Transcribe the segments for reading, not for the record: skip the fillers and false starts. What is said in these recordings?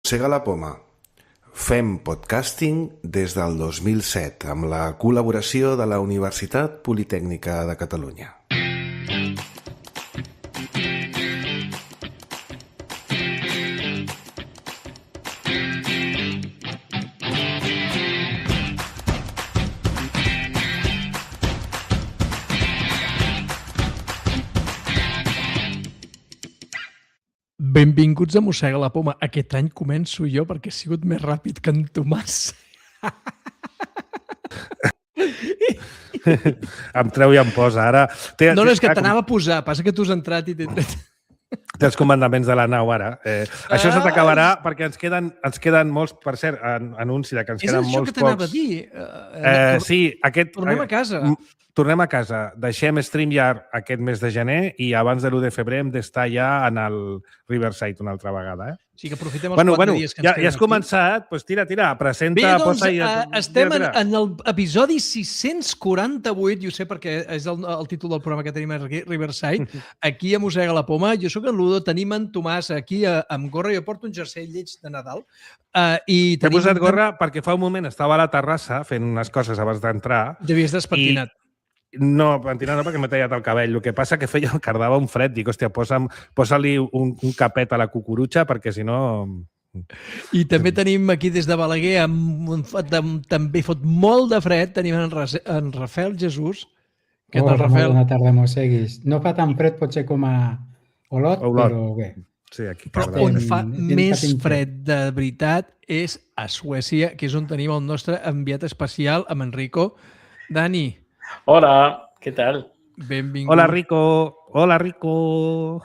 Mossega la poma. Fem podcasting des del 2007 amb la col·laboració de la Universitat Politècnica de Catalunya. Benvinguts a Mossega la poma. Aquest any començo jo perquè he sigut més ràpid que en Tomàs. Em treu i em posa. Ara... No, és que t'anava a posar. Passa que tu has entrat i t'he tret. Té els comandaments de la nau, ara. Això se t'acabarà perquè ens queden molts, per cert, anunci que ens queden molts pocs. És això que t'anava a dir. Sí, Tornem a casa. Tornem a casa. Deixem StreamYard aquest mes de gener i abans de l'1 de febrer hem d'estar ja en el Riverside una altra vegada. O sigui que aprofitem els 4 dies que ens queden. Ja has començat, doncs tira, presenta, bé, doncs, posa i... estem en l'episodi 648, i ho sé perquè és el títol del programa que tenim aquí, Riverside, aquí a Mossega la poma. Jo sóc en Ludo, tenim en Tomàs aquí amb gorra, jo porto un jersei lleig de Nadal. T'he posat gorra perquè fa un moment estava a la terrassa fent unes coses abans d'entrar. Devies despentinat. No, pentinat no, perquè m'he tallat el cabell. El que passa que cardava un fred. Dic, hòstia, posa-li un capet a la cucurutxa perquè, si no... I també tenim aquí des de Balaguer, també fot molt de fred, tenim en Rafael Jesús. Què tal, Rafael? Bona tarda, mosseguis. No fa tan fred, potser com a Olot, però bé. Sí, aquí però on fa més fred de veritat és a Suècia, que és on tenim el nostre enviat especial, amb Enrico. Dani. Hola, ¿qué tal? Benvingut. Hola, Rico. Hola, Rico.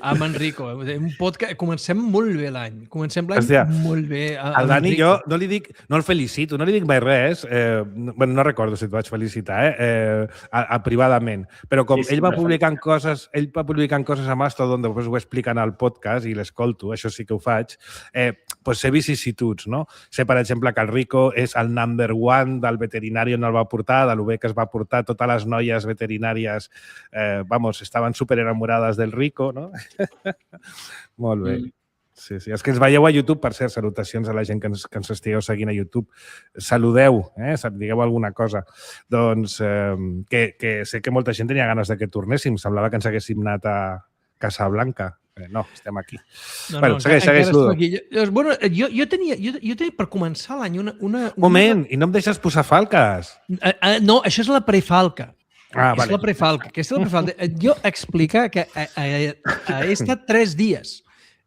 Amb Enrico. Un podcast... Comencem molt bé l'any. Comencem l'any molt bé. El Dani, jo no li dic... No el felicito, no li dic mai res. No recordo si et vaig felicitar, privadament. Però com ell va publicant coses a Mastodon, després ho expliquen al podcast i l'escolto, això sí que ho faig, doncs sé vicissituds, no? Sé, per exemple, que el Rico és el number one del veterinari on el va portar, de lo bé que es va portar. Totes les noies veterinàries, estaven super enamorades del Rico, no? Molt bé. Sí. És que ens veieu a YouTube, per cert, salutacions a la gent que ens estigueu seguint a YouTube. Saludeu, digueu alguna cosa. Doncs que sé que molta gent tenia ganes de que tornéssim. Semblava que ens haguéssim anat a Casablanca. No, estem aquí. Bueno, segueix, Ludo. Bueno, jo tenia, per començar l'any, una... Moment, i no em deixes posar falques. No, això és la prefalca. Vale. És la prefalca. Jo explicar que he estat 3 dies.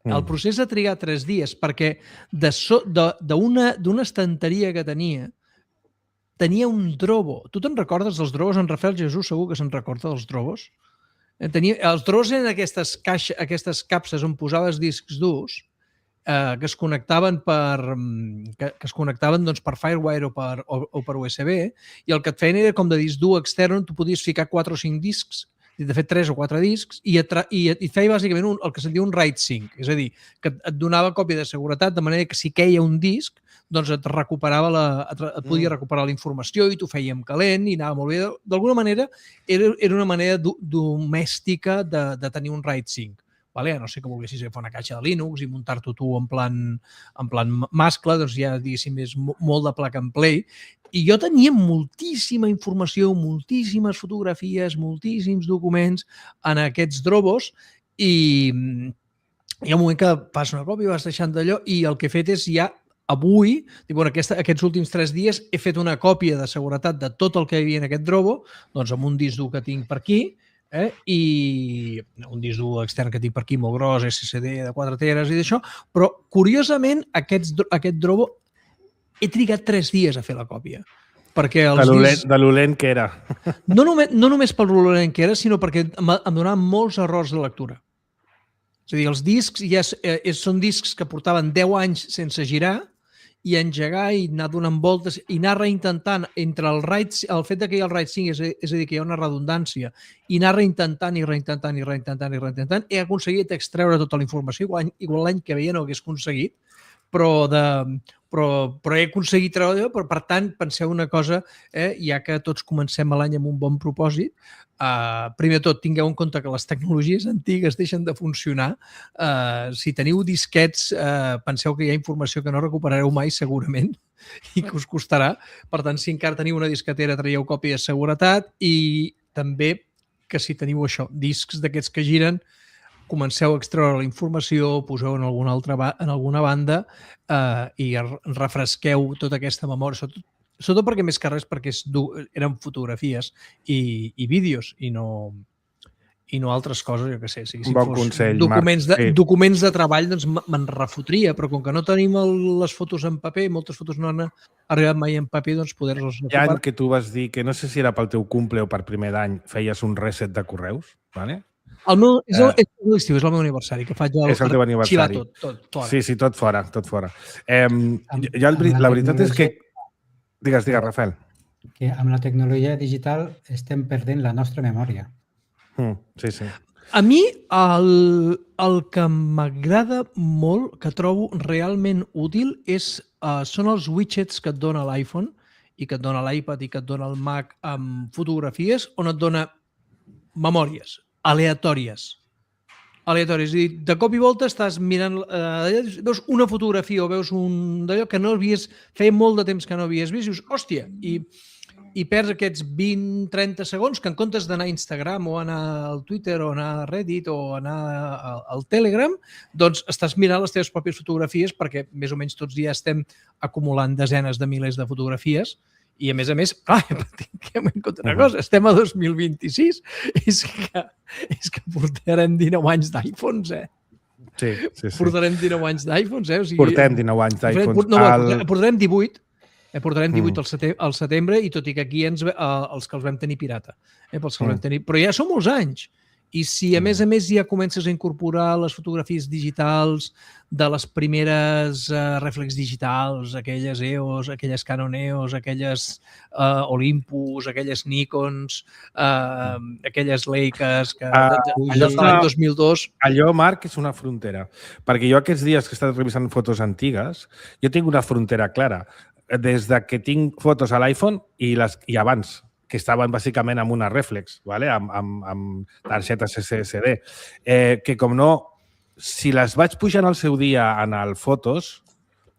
El procés ha trigat 3 dies perquè d'una estanteria que tenia un drobo. Tu te'n recordes dels drobos? En Rafael Jesús segur que se'n recorda dels drobos. Els drobos eren aquestes capses on posaves discs durs que es connectaven per Firewire o per USB, i el que et feien era com de disc dur extern on tu podies ficar 4 o 5 discs, de fet 3 o 4 discs, i feia bàsicament el que se'n diu un write sync, és a dir, que et donava còpia de seguretat, de manera que si queia un disc, doncs et podia recuperar la informació i t'ho fèiem calent i anava molt bé. D'alguna manera, era una manera domèstica de tenir un write sync. Vale? A no sé que volguessis agafar una caixa de Linux i muntar-t'ho tu en plan mascle, doncs ja, diguéssim, és molt de plug and play. I jo tenia moltíssima informació, moltíssimes fotografies, moltíssims documents en aquests drobos i hi ha un moment que fas una còpia, vas deixant d'allò i el que he fet és ja avui, aquests últims 3 dies, he fet una còpia de seguretat de tot el que hi havia en aquest drobo, doncs amb un disc dur que tinc per aquí, i un disc dur extern que tinc per aquí molt gros, SSD de 4 teres i d'això, però curiosament aquest drobo he trigat 3 dies a fer la còpia. De lo lent que era. No només pel lent que era, sinó perquè em donaven molts errors de lectura. És a dir, els discs són discs que portaven 10 anys sense girar i engegar i anar donant voltes i anar reintentant entre el fet que hi ha el write sync, és a dir, que hi ha una redundància, i anar reintentant, he aconseguit extreure tota la informació, igual l'any que ve no ho hagués aconseguit, però he aconseguit treure, però per tant, penseu una cosa, ja que tots comencem l'any amb un bon propòsit, primer de tot, tingueu en compte que les tecnologies antigues deixen de funcionar. Si teniu disquets, penseu que hi ha informació que no recuperareu mai segurament i que us costarà. Per tant, si encara teniu una disquetera, traieu còpia de seguretat i també que si teniu això, discs d'aquests que giren, comenceu a extreure la informació, poseu en alguna banda i refresqueu tota aquesta memòria, sobretot perquè més que res perquè eren fotografies i vídeos i no altres coses, jo què sé. Si bon fos consell, documents Marc. Documents de treball, doncs me'n refotria, però com que no tenim les fotos en paper, moltes fotos no han arribat mai en paper, doncs poder-los Hi ha any que tu vas dir que no sé si era pel teu cumple o per primer d'any feies un reset de correus, ¿vale? El meu és l'estiu, és el meu aniversari, que faig és el teu aniversari. tot fora. Sí, tot fora. La veritat és que... Digues, Rafael. Que amb la tecnologia digital estem perdent la nostra memòria. Sí. A mi el que m'agrada molt, que trobo realment útil, són els widgets que et dona l'iPhone i que et dona l'iPad i que et dona el Mac amb fotografies, on et dona memòries aleatòries. És a dir, de cop i volta estàs mirant, veus una fotografia o veus un d'allò que no havies, feia molt de temps que no havies vist, i dius, hòstia, i perds aquests 20-30 segons que en comptes d'anar a Instagram o anar al Twitter o anar a Reddit o anar al Telegram, doncs estàs mirant les teves pròpies fotografies perquè més o menys tots ja estem acumulant desenes de milers de fotografies. I, a més, clar, tinguem en compte una cosa, estem a 2026, és que portarem 19 anys d'iPhones, Sí. Portarem 19 anys d'iPhones, O sigui, portem 19 anys d'iPhones. Portarem 18, portarem 18 al setembre, i tot i que aquí els que els vam tenir pirata. Però ja són molts anys. I si, a més, ja comences a incorporar les fotografies digitals de les primeres reflex digitals, aquelles EOS, aquelles Canon EOS, aquelles Olympus, aquelles Nikons, aquelles Leicas, que allò de l'any 2002... Allò, Marc, és una frontera. Perquè jo aquests dies que he estat revisant fotos antigues, jo tinc una frontera clara. Des que tinc fotos a l'iPhone i abans, que estaven bàsicament amb una reflex, ¿vale? amb targetes SSD, que com no, si les vaig pujant al seu dia en el Fotos,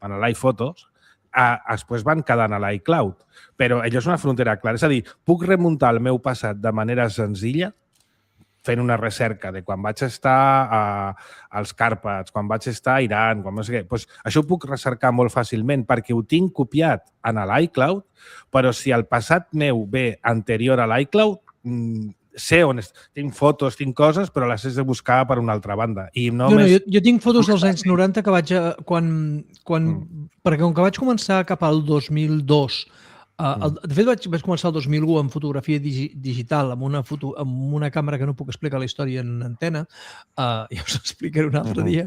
en l'iPhotos, després van quedant a l'iCloud. Però allò és una frontera clara. És a dir, puc remuntar el meu passat de manera senzilla fent una recerca de quan vaig estar als Càrpats, quan vaig estar a Iran, quan no sé què. Doncs això ho puc recercar molt fàcilment perquè ho tinc copiat en l'iCloud, però si el passat meu ve anterior a l'iCloud, sé on tinc fotos, tinc coses, però les he de buscar per una altra banda. Jo tinc fotos dels anys 90 que vaig... Perquè com que vaig començar cap al 2002, de fet, vaig començar el 2001 amb fotografia digital, amb una càmera que no puc explicar la història en antena, ja us explicaré un altre dia,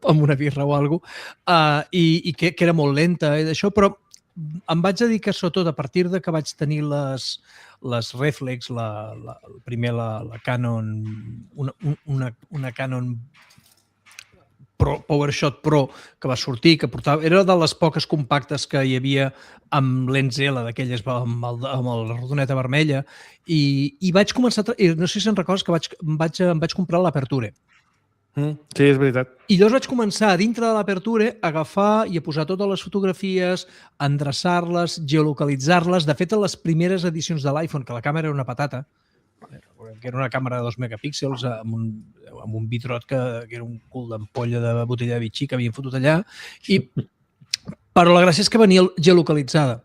amb una birra o alguna cosa, i que era molt lenta i d'això, però em vaig dedicar sobretot a partir de que vaig tenir les reflex, primer la Canon, una Canon PowerShot Pro que va sortir, que portava... Era de les poques compactes que hi havia amb lents L, d'aquelles amb la rodoneta vermella, i vaig començar... No sé si em recordes que em vaig comprar l'Aperture. Sí, és veritat. I llavors vaig començar, dintre de l'Aperture, a agafar i a posar totes les fotografies, endreçar-les, geolocalitzar-les. De fet, a les primeres edicions de l'iPhone, que la càmera era una patata, que era una càmera de 2 megapíxels amb un bitrot que era un cul d'ampolla de botella de bitxí que havien fotut allà, però la gràcia és que venia geolocalitzada.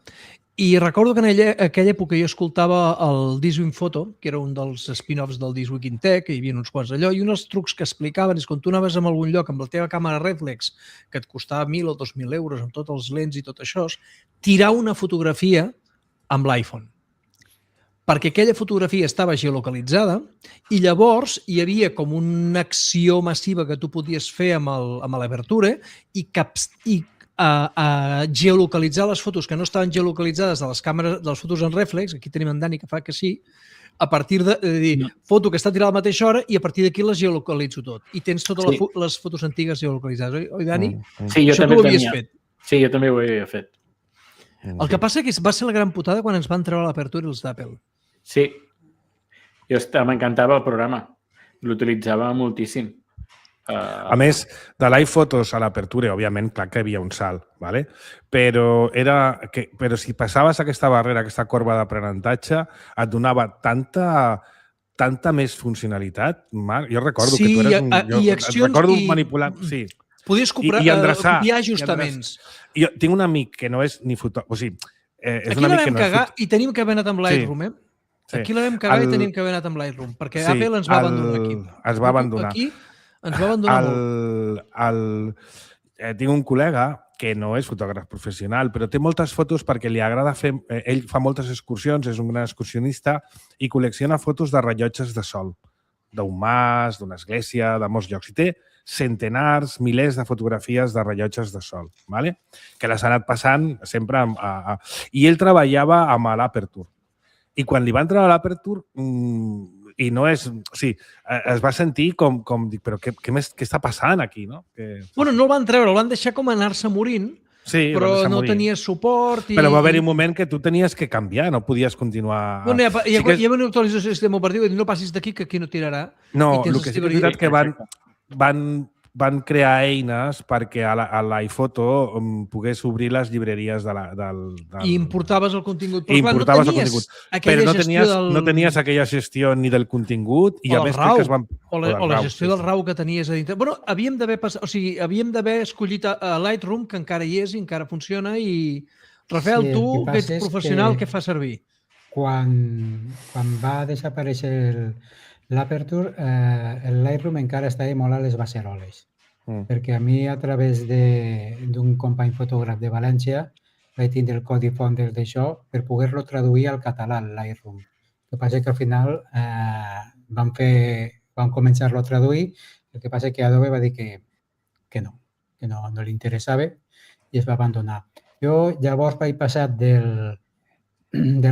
I recordo que en aquella època jo escoltava el This Week in Photo, que era un dels spin-offs del This Week in Tech, que hi havia uns quants d'allò, i un dels trucs que explicaven és quan tu anaves a algun lloc amb la teva càmera reflex, que et costava 1.000 o 2.000 euros amb tots els lents i tot això, tirar una fotografia amb l'iPhone. Perquè aquella fotografia estava geolocalitzada i llavors hi havia com una acció massiva que tu podies fer amb l'Aperture i geolocalitzar les fotos que no estaven geolocalitzades de les càmeres, de les fotos en reflex, aquí tenim en Dani que fa que sí, a partir de dir, foto que està tirada a la mateixa hora i a partir d'aquí les geolocalitzo tot. I tens totes les fotos antigues geolocalitzades, oi, Dani? Sí, jo això també tu ho havies tenia. fet. Sí, jo també ho havia fet. El que passa que va ser la gran putada quan ens van treure l'apertura els d'Apple. Sí. M'encantava el programa. L'utilitzava moltíssim. A més, de l'iPhotos a l'apertura, òbviament, clar que hi havia un salt, ¿vale? Però si passaves aquesta barrera, aquesta corba d'aprenentatge, et donava tanta més funcionalitat, Marc. Jo recordo que tu eres un... accions recordo manipular... Sí. Podies copiar ajustaments. Jo tinc un amic que no és ni fotògraf... O sigui, és aquí un la amic que vam no és cagar i tenim que haver anat amb Lightroom, eh? Aquí la vam cagar i tenim que haver anat amb Lightroom, perquè Apple ens va abandonar aquí. Ens va abandonar. Aquí ens va abandonar molt. Tinc un col·lega que no és fotògraf professional, però té moltes fotos perquè li agrada fer... Ell fa moltes excursions, és un gran excursionista i col·lecciona fotos de rellotges de sol, d'un mas, d'una església, de molts llocs. I té centenars, milers de fotografies de rellotges de sol, ¿vale? Que les ha anat passant sempre I ell treballava amb l'Aperture. I quan li va entrar a l'Aperture, i no és... O sigui, es va sentir com dic, però què està passant aquí, no? Bueno, no el van treure, el van deixar com anar-se morint, però no tenia suport. Però va haver-hi un moment que tu tenies que canviar, no podies continuar... Bueno, hi ha una actualització del sistema operatiu i no passis d'aquí que aquí no tirarà. No, el que sí que és veritat que van crear eines perquè a l'iPhoto pogués obrir les llibreries I importaves el contingut. I importaves el contingut. Però no tenies aquella gestió ni del contingut i a més crec que es van... O la gestió del RAW que tenies a dintre. Bueno, havíem d'haver escollit a Lightroom, que encara hi és i encara funciona, i Rafael, tu que ets professional, què fas servir? Quan va desaparèixer l'Aperture, el Lightroom encara estava molt a les beceroles. Perquè a mi, a través d'un company fotògraf de València, vaig tindre el codi font d'això per poder-lo traduir al català, al Lightroom. El que passa que al final vam començar-lo a traduir, el que passa que Adobe va dir que no li interessava i es va abandonar. Jo llavors vaig passar de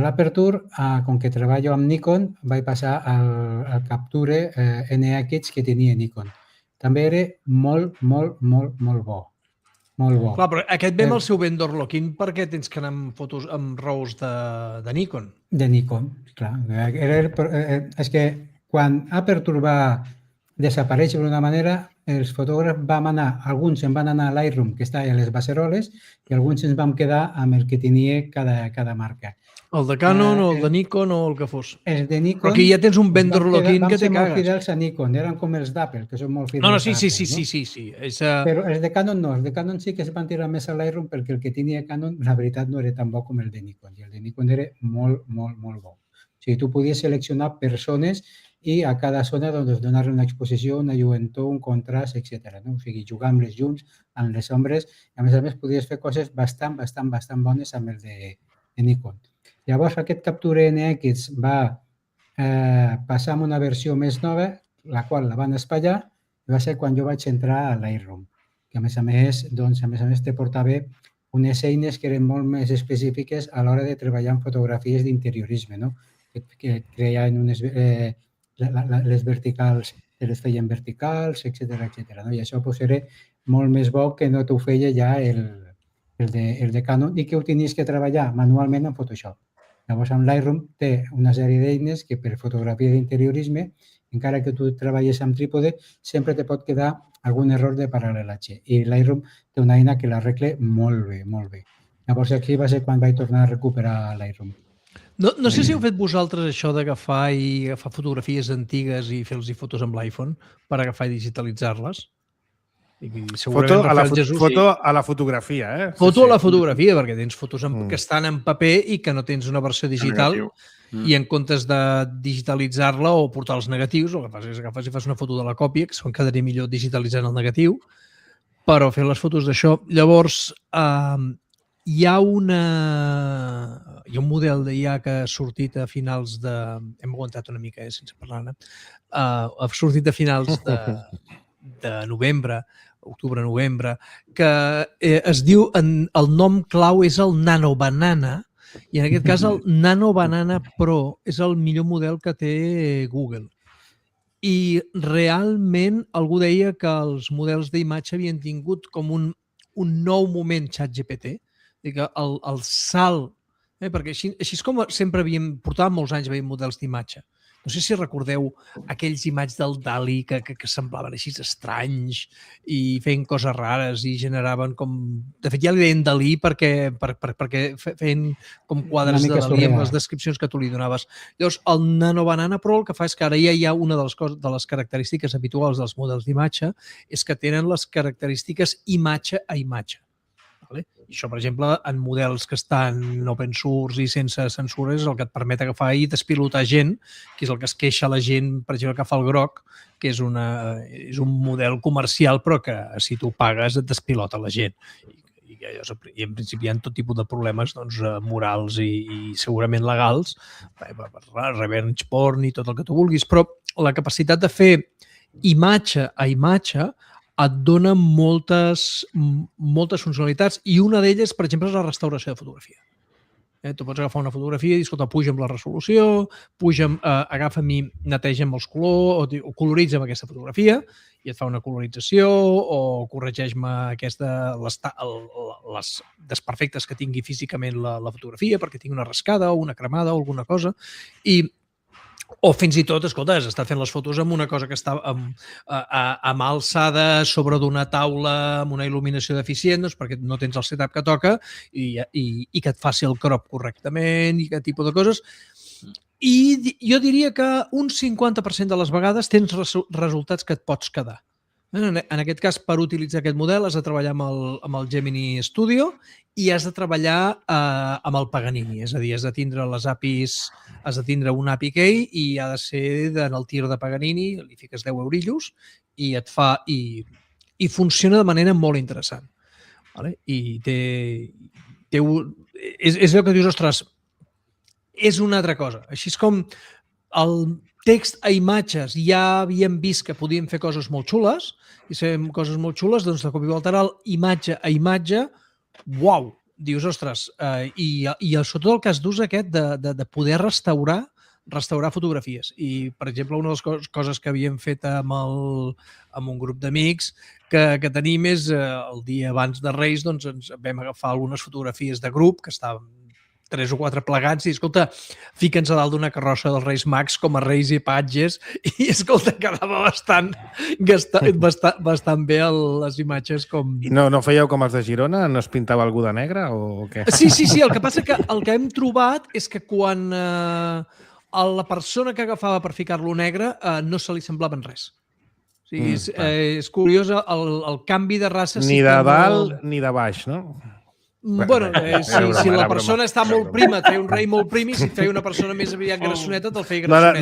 l'Aperture, com que treballo amb Nikon, vaig passar al Capture NX que tenia Nikon. També era molt bo. Molt bo. Clar, però aquest ve amb el seu vendor lock-in perquè tens que anar amb fotos amb RAWs de Nikon. De Nikon, clar. És que quan Aperture va desaparèixer d'una manera, els fotògrafs alguns se'n van anar a Lightroom, que estava a les beceroles, i alguns ens vam quedar amb el que tenia cada marca. El de Canon o el de Nikon o el que fos. Els de Nikon... Però aquí ja tens un vendor lock-in que te cagues. Vam ser molt fidels a Nikon, eren com els d'Apple, que són molt fidels a Apple. Sí. Però els de Canon no, els de Canon sí que es van tirar més a Lightroom perquè el que tenia Canon, la veritat, no era tan bo com el de Nikon. I el de Nikon era molt bo. O sigui, tu podies seleccionar persones i a cada zona donar-li una exposició, una lluentor, un contrast, etc. O sigui, jugar amb les llums, amb les ombres, i a més podies fer coses bastant bones amb el de Nikon. Llavors, aquest Capture NX va passar a una versió més nova, la qual la van espatllar, i va ser quan jo vaig entrar a Lightroom, que a més te portava unes eines que eren molt més específiques a l'hora de treballar en fotografies d'interiorisme, no? Que creien les verticals, te les feien verticals, etc. No? I això era molt més bo que no t'ho feia ja el de Canon i que ho tenies que treballar manualment en Photoshop. Llavors, en Lightroom té una sèrie d'eines que per fotografia d'interiorisme, encara que tu treballes amb trípode, sempre te pot quedar algun error de paral·lelatge. I Lightroom té una eina que l'arregla molt bé. Llavors, aquí va ser quan vaig tornar a recuperar Lightroom. No sé si heu fet vosaltres això d'agafar fotografies antigues i fer-los fotos amb l'iPhone per agafar i digitalitzar-les. Foto a la fotografia, eh? Foto a la fotografia, perquè tens fotos que estan en paper i que no tens una versió digital i en comptes de digitalitzar-la o portar els negatius, el que fas és agafes i fas una foto de la còpia, que se'n quedaria millor digitalitzant el negatiu, però fer les fotos d'això. Llavors, hi ha un model d'IA que ha sortit a finals de... Hem aguantat una mica, sense parlar-ne. Ha sortit a finals de novembre, octubre-novembre, que es diu, el nom clau és el nanobanana, I en aquest cas el Nano Banana Pro és el millor model que té Google. I realment algú deia que els models d'imatge havien tingut com un nou moment ChatGPT, que el salt, perquè així és com sempre portàvem molts anys veient models d'imatge. No sé si recordeu aquells imatges del DALI que semblaven així estranys i feien coses rares i generaven com... De fet, ja li deien DALI perquè feien com quadres de DALI amb les descripcions que tu li donaves. Llavors, el Nano Banana Pro el que fa és que ara ja hi ha una de les característiques habituals dels models d'imatge és que tenen les característiques imatge a imatge. I això, per exemple, en models que estan open source i sense censura és el que et permet agafar i despilotar gent, que és el que es queixa la gent, per exemple, que fa el Grok, que és un model comercial, però que si tu pagues et despilota la gent. I en principi hi ha tot tipus de problemes morals i segurament legals, revenge porn i tot el que tu vulguis, però la capacitat de fer imatge a imatge et dona moltes funcionalitats i una d'elles, per exemple, és la restauració de fotografia. Tu pots agafar una fotografia i dir, escolta, puja amb la resolució, agafa'm i neteja'm els colors o coloritza'm aquesta fotografia i et fa una colorització o corregeix-me les desperfectes que tingui físicament la fotografia perquè tingui una rascada o una cremada o alguna cosa o fins i tot, escolta, has estat fent les fotos amb una cosa que està amb alçada sobre d'una taula amb una il·luminació deficient, doncs perquè no tens el setup que toca i que et faci el crop correctament i aquest tipus de coses. I jo diria que un 50% de les vegades tens resultats que et pots quedar. En aquest cas, per utilitzar aquest model, has de treballar amb el Gemini Studio i has de treballar amb el Paganini. És a dir, has de tindre les APIs, has de tindre un API key i ha de ser en el tir de Paganini, li fiques 10 eurillos i et fa... I funciona de manera molt interessant. I és allò que dius, ostres, és una altra cosa. Així és com el text a imatges ja havíem vist que podíem fer coses molt xules i si fem coses molt xules, doncs de cop i volta ara imatge a imatge, uau, dius, ostres, i sobretot el cas d'ús aquest de poder restaurar fotografies. I, per exemple, una de les coses que havíem fet amb un grup d'amics que tenim és el dia abans de Reis, doncs ens vam agafar algunes fotografies de grup que estaven 3 o 4 plegats i, escolta, fica'ns a dalt d'una carrossa dels Reis Mags com a reis i patges i, escolta, quedava bastant bé les imatges com... I no fèieu com els de Girona? No es pintava algú de negre o què? Sí, el que passa que el que hem trobat és que quan la persona que agafava per ficar-lo negre no se li semblava en res. O sigui, és curiós el canvi de raça... Ni de dalt ni de baix, no? Bueno, si la persona està molt prima, et feia un rei molt prim i si et feia una persona més aviat grassoneta, te'l feia grassoneta.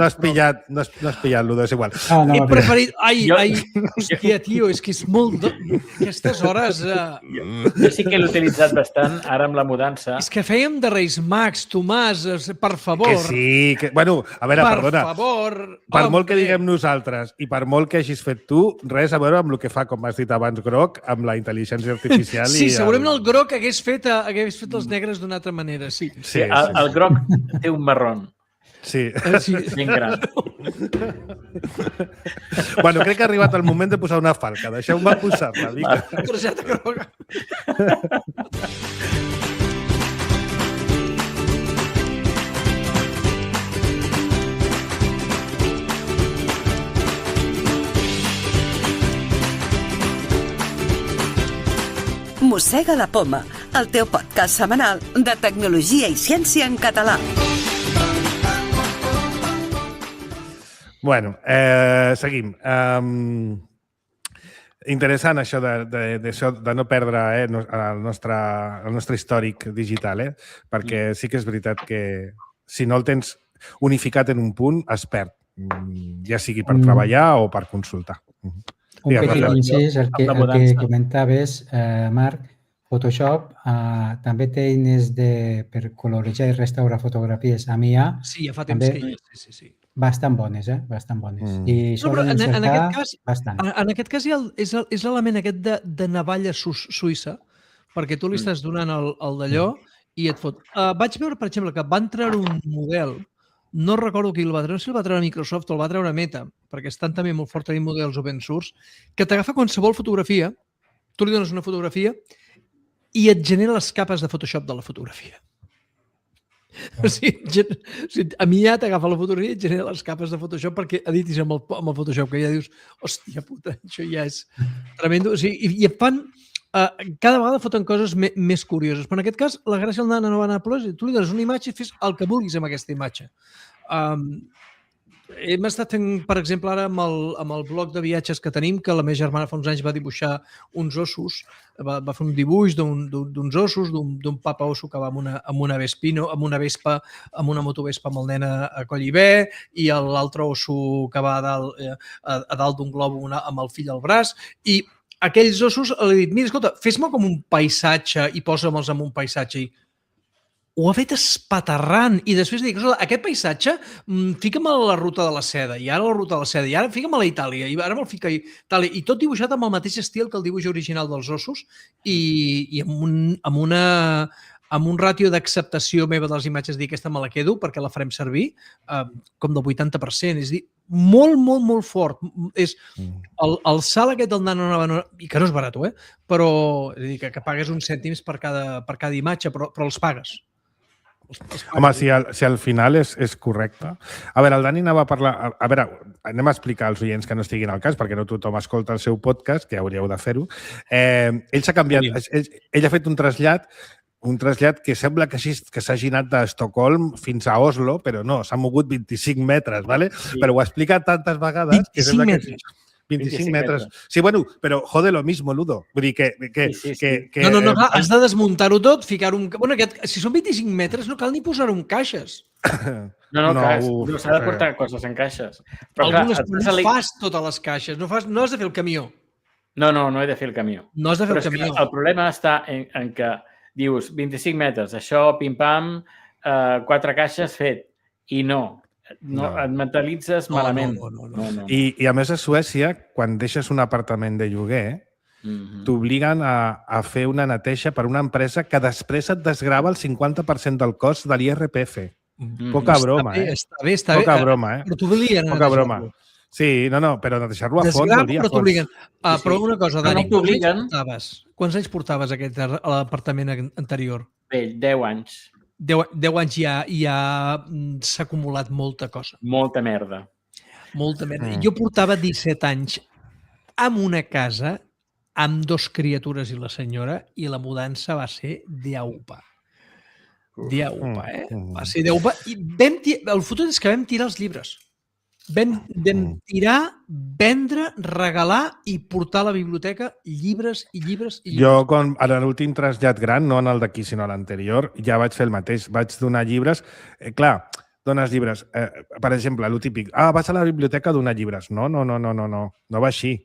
No has pillat-lo, és igual. He preferit... Hòstia, tio, és que és molt... Aquestes hores... Jo sí que l'he utilitzat bastant, ara amb la mudança. És que fèiem de Reis Mags, Tomàs, per favor. Que sí, bueno, a veure, perdona. Per favor. Per molt que diguem nosaltres i per molt que hagis fet tu, res a veure amb el que fa, com has dit abans, Grok, amb la intel·ligència artificial. Sí, segurament el Grok hagués fet els negres d'una altra manera, sí. El Grok té un marrón. Sí. Ben gran. Bueno, crec que ha arribat el moment de posar una falca. Deixeu-me posar-la. Troseta groga. Mossega la poma, el teu podcast setmanal de tecnologia i ciència en català. Bueno, seguim. Interessant això de no perdre el nostre històric digital, perquè sí que és veritat que si no el tens unificat en un punt, es perd, ja sigui per treballar o per consultar. Un petit incís, el que comentaves, Marc, Photoshop també té eines per coloritzar i restaurar fotografies amb IA. Sí, ja fa temps que hi és, sí. Bastant bones, bastant bones. I solen encertar bastant. En aquest cas és l'element aquest de navalla suïssa, perquè tu li estàs donant el d'allò i et fot. Vaig veure, per exemple, que van treure un model, no recordo qui el va treure, no sé si el va treure Microsoft o el va treure Meta, perquè estan també molt fort tenint models open source, que t'agafa qualsevol fotografia, tu li dones una fotografia i et genera les capes de Photoshop de la fotografia. O sigui, a mi ja t'agafa la fotografia i et genera les capes de Photoshop perquè editis amb el Photoshop, que ja dius, hòstia puta, això ja és tremendo. O sigui, i et fan... cada vegada foten coses més curioses. Però en aquest cas, la gràcia del Nano Banana Plus és que tu li dones una imatge i fes el que vulguis amb aquesta imatge. Hem estat fent, per exemple, ara amb el blog de viatges que tenim, que la meva germana fa uns anys va dibuixar uns ossos, va fer un dibuix d'uns ossos, d'un papa osso que va amb una vespino, amb una vespa, amb una motovespa amb el nen a Collibè, i l'altre osso que va a dalt d'un globo amb el fill al braç, i aquells ossos li he dit, mira, escolta, fes-me com un paisatge i posa'm-los en un paisatge. I ho ha fet espaterrant. I després dic, escolta, aquest paisatge, fica'm a la ruta de la seda, i ara la ruta de la seda, i ara fica'm a la Itàlia, i ara me'l fica a Itàlia. I tot dibuixat amb el mateix estil que el dibuix original dels ossos i amb un ràtio d'acceptació meva de les imatges, dir, aquesta me la quedo perquè la farem servir, com del 80%. És a dir, molt, molt, molt fort. És el salt aquest del Nano, i que no és barat, però és a dir, que pagues uns cèntims per cada imatge, però els pagues. Home, si al final és correcte. A veure, el Dani anava a parlar... A veure, anem a explicar als oients que no estiguin al cas, perquè no tothom escolta el seu podcast, que hauríeu de fer-ho. Ell s'ha canviat... Ell ha fet un trasllat que sembla que s'hagi anat d'Estocolm fins a Oslo, però no, s'ha mogut 25 metres, ¿vale? Sí. Però ho ha explicat tantes vegades... 25 metres. 25 metres. Sí, bueno, però jode lo mismo, Ludo. Vull dir que No, has de desmuntar-ho tot, ficar-ho... Bueno, si són 25 metres no cal ni posar-ho en caixes. No, s'ha de portar coses en caixes. Però no fas totes les caixes, no has de fer el camió. No he de fer el camió. No has de fer el camió. El problema està en que dius 25 metres, això, pim-pam, 4 caixes fet. I no, et mentalitzes malament. No. I a més a Suècia, quan deixes un apartament de lloguer, t'obliguen a fer una neteja per una empresa que després et desgrava el 50% del cost de l'IRPF. Poca broma, Està bé. Poca broma, Però t'obliguen a netejar-lo. Poca broma. Sí, no, però netejar-lo a fons hauria però t'obliguen. Però una cosa, Dani, quants anys portaves a l'apartament anterior? Bé, 10 anys. 10 anys ja s'ha acumulat molta cosa. Molta merda. Jo portava 17 anys en una casa amb 2 criatures i la senyora i la mudança va ser d'aupa. Va ser d'aupa. I el fotut és que vam tirar els llibres. Vam tirar, vendre, regalar i portar a la biblioteca llibres i llibres i llibres. Jo, a l'últim trasllat gran, no en el d'aquí, sinó a l'anterior, ja vaig fer el mateix. Vaig donar llibres. Clar, dones llibres. Per exemple, el típic. Vas a la biblioteca a donar llibres. No va així.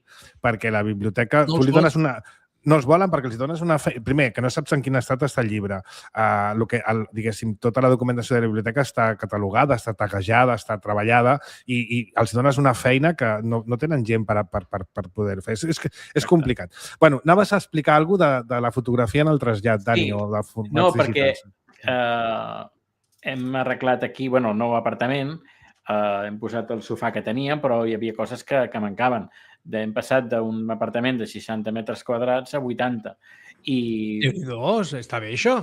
Perquè la biblioteca... Tu li dones una... No els volen perquè els dones una feina... Primer, que no saps en quin estat està el llibre. Diguéssim, tota la documentació de la biblioteca està catalogada, està taguejada, està treballada i els dones una feina que no tenen gent per poder fer. És complicat. Bueno, anaves a explicar alguna cosa de la fotografia en el trasllat, Dani? Sí. No, perquè hem arreglat aquí, el nou apartament, hem posat el sofà que teníem, però hi havia coses que mancaven. Hem passat d'un apartament de 60 metres quadrats a 80. Déu-n'hi-do, està bé això.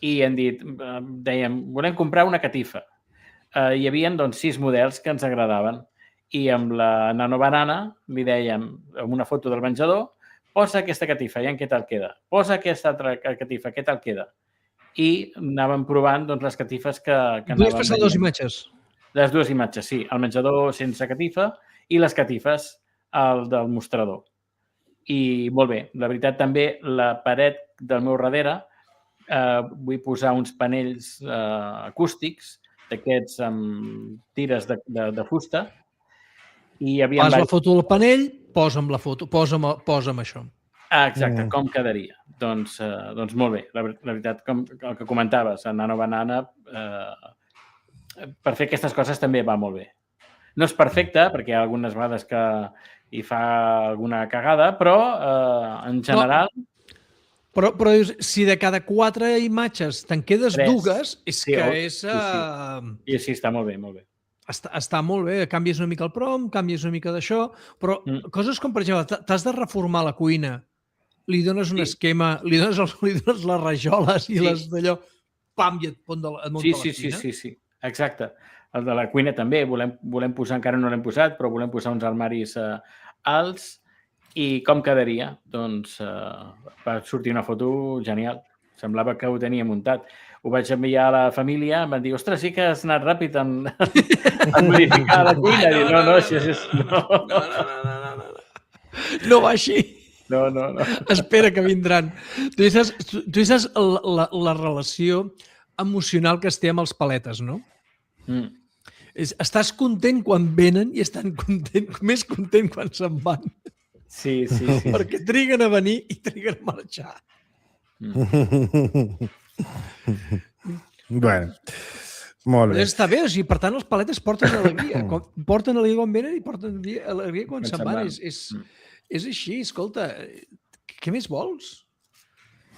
I hem dit, dèiem, volem comprar una catifa. Hi havia 6 models que ens agradaven. I amb la Nano Banana li dèiem, amb una foto del menjador, posa aquesta catifa, i en què tal queda? Posa aquesta altra catifa, què tal queda? I anàvem provant les catifes que anàvem... Volies passar 2 imatges? Les 2 imatges, sí. El menjador sense catifa i les catifes del mostrador. I molt bé. La veritat, també, la paret del meu darrere vull posar uns panells acústics d'aquests amb tires de fusta. Fas la foto del panell, posa'm la foto, posa'm això. Exacte, com quedaria. Doncs molt bé. La veritat, com el que comentaves, a Nano Banana, per fer aquestes coses també va molt bé. No és perfecte, perquè hi ha algunes vegades que hi fa alguna cagada, però en general... Però dius, si de cada 4 imatges te'n quedes 3. dues, és Sí, que oh, és... I sí, està molt bé, molt bé. Està molt bé, canvies una mica el prompt, canvies una mica d'això, però coses com, per exemple, t'has de reformar la cuina, li dones un esquema, li dones les rajoles i les d'allò, pam, i et munta la cuina. Sí, exacte. El de la cuina també, volem posar, encara no l'hem posat, però volem posar uns armaris alts. I com quedaria? Doncs va sortir una foto genial. Semblava que ho tenia muntat. Ho vaig enviar a la família, em van dir, ostres, sí que has anat ràpid en modificar la cuina. No, això és... No va així. No. Espera que vindran. Tu saps la relació emocional que es té amb els paletes, no? Estàs content quan venen i més content quan se'n van. Sí. Perquè triguen a venir i triguen a marxar. Bueno, molt bé. Està bé, o sigui, per tant, els paletes porten alegria. Porten alegria quan venen i porten alegria quan se'n van. És així, escolta, què més vols?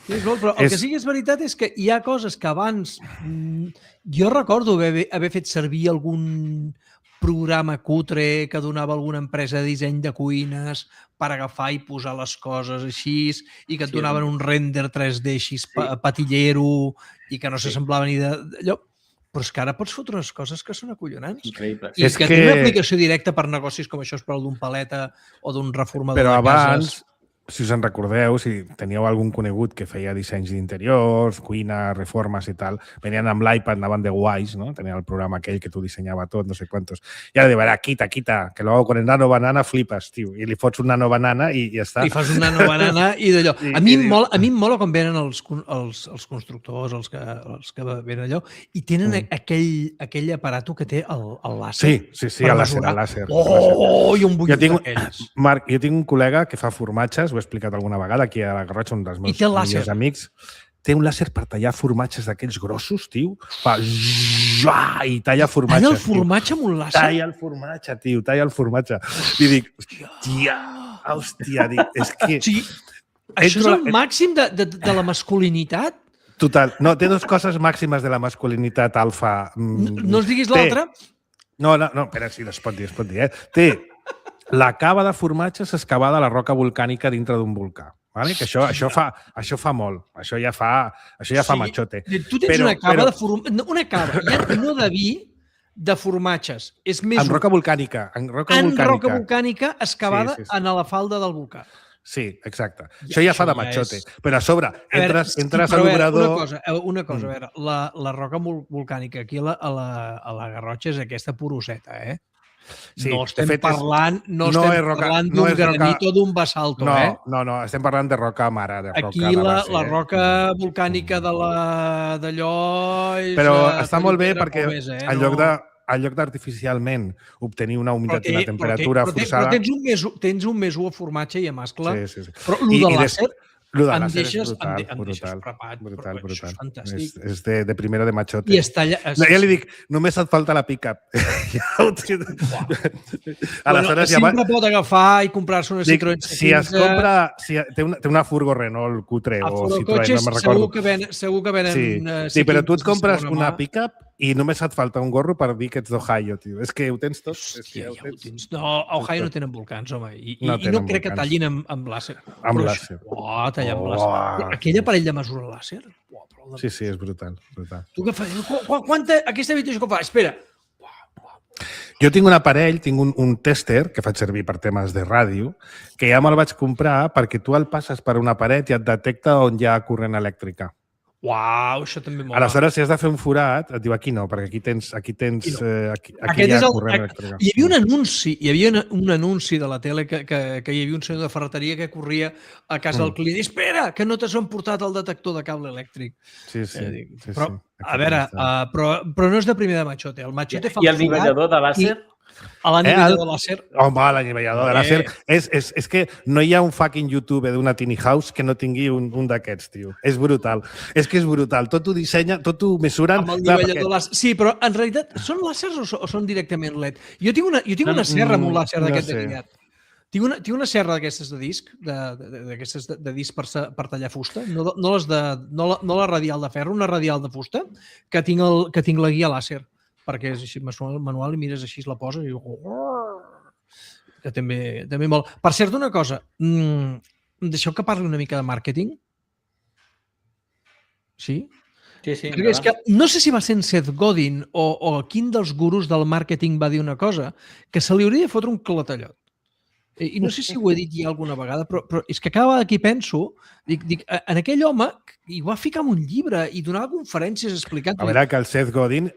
Però el que sí que és veritat és que hi ha coses que abans... Jo recordo haver fet servir algun programa cutre que donava alguna empresa de disseny de cuines per agafar i posar les coses així i que et donaven un render 3D així patillero i que no s'assemblava ni d'allò. Però és que ara pots fotre unes coses que són acollonants. Increïble. I que té una aplicació directa per negocis com això és per d'un paleta o d'un reformador de cases. Però abans, si us en recordeu, si teníeu algun conegut que feia dissenys d'interiors, cuina, reformes i tal, venien amb l'iPad, anaven de guais, ¿no? Tenía el programa aquell que tu dissenyava tot, no sé quantos. I ara diu, quita, que luego con el nano banana flipas, tio. I li fots un nano banana i ja està. I fas un nano banana i d'allò. A mi em mola quan venen els constructors, els que venen allò, i tenen aquell aparato que té el làser. Sí, el làser. Oh, i un buit d'aquells. Marc, jo tinc un col·lega que fa formatges, ho he explicat alguna vegada aquí a la Garrotxa, un dels meus millors amics. Té un làser per tallar formatges d'aquells grossos, tio. Fa... I talla formatge. Talla el formatge amb un làser? Talla el formatge, tio, talla el formatge. I dic, hòstia, és que... Sí, això és el màxim de la masculinitat? Total. No, té dues coses màximes de la masculinitat alfa. No es diguis l'altra? No, espera, sí, es pot dir, Té la cava de formatges excavada a la roca volcànica dintre d'un volcà. Vale? Que això fa molt. Això ja fa machote. Tu tens una cava de formatges... Una cava, no de vi, de formatges. És més... En roca volcànica. En roca volcànica excavada en la falda del volcà. Sí, exacte. Això ja fa de machote. Però a sobre, entres a l'obrador... Una cosa, a veure, la roca volcànica aquí a la Garrotxa és aquesta poroseta, eh? Sí, no estem parlant d'un granit o d'un basalto, No, estem parlant de roca mare, de roca aquí de base. La roca volcànica d'allò... Però està molt bé perquè en lloc d'artificialment obtenir una humitat i una temperatura forçada... Però tens un més 1 a formatge i a mascle. Sí. Però el de làser... Em deixes frapat, brutal. Això és fantàstic. És de primera de machote. I està allà... Ja li dic, només et falta la pick-up. Sempre pot agafar i comprar-se una Citroën C15. Té una furgo Renault cutre o Citroën, no me'n recordo. Segur que venen... Sí, però tu et compres una pick-up i només et falta un gorro per dir que ets d'Ohio, tio. És que ho tens tot. No, a Ohio no tenen volcans, home. I no crec que tallin amb làser. Amb làser. Tallar amb làser. Aquell aparell de mesura làser? Sí, és brutal. Tu què fas? Aquesta habitació com fa? Espera. Jo tinc un aparell, tinc un tèster que faig servir per temes de ràdio, que ja me'l vaig comprar perquè tu el passes per una paret i et detecta on hi ha corrent elèctrica. Uau, això també mola. Aleshores, si has de fer un forat, et diu aquí no, perquè aquí hi ha corrent elèctrica. Hi havia un anunci de la tele que hi havia un senyor de ferreteria que corria a casa del client. Espera, que no t'has emportat el detector de cable elèctric. Sí. Però, a veure, però no és de primer de machote. El machote fa I el nivellador de làser? L'anivellador de làser. Home, l'anivellador de làser. És que no hi ha un fucking YouTube d'una tiny house que no tingui un d'aquests, tio. És brutal. És que és brutal. Tot ho dissenya, tot ho mesuren. Amb el nivellador làser. Sí, però en realitat són làsers o són directament LED? Jo tinc una serra amb un làser d'aquest de guiat. Tinc una serra d'aquestes de disc, d'aquestes de disc per tallar fusta, no la radial de ferro, una radial de fusta, que tinc la guia làser, perquè és així manual i mires així, la poses i que també molt. Per cert, una cosa, deixeu que parli una mica de màrqueting? Sí? Sí. És que no sé si va ser en Seth Godin o quin dels gurus del màrqueting va dir una cosa que se li hauria de fotre un clatallot. I no sé si ho he dit ja alguna vegada, però és que cada vegada que hi penso, dic, en aquell home hi va ficar en un llibre i donava conferències explicant... A veure, que el Seth Godin,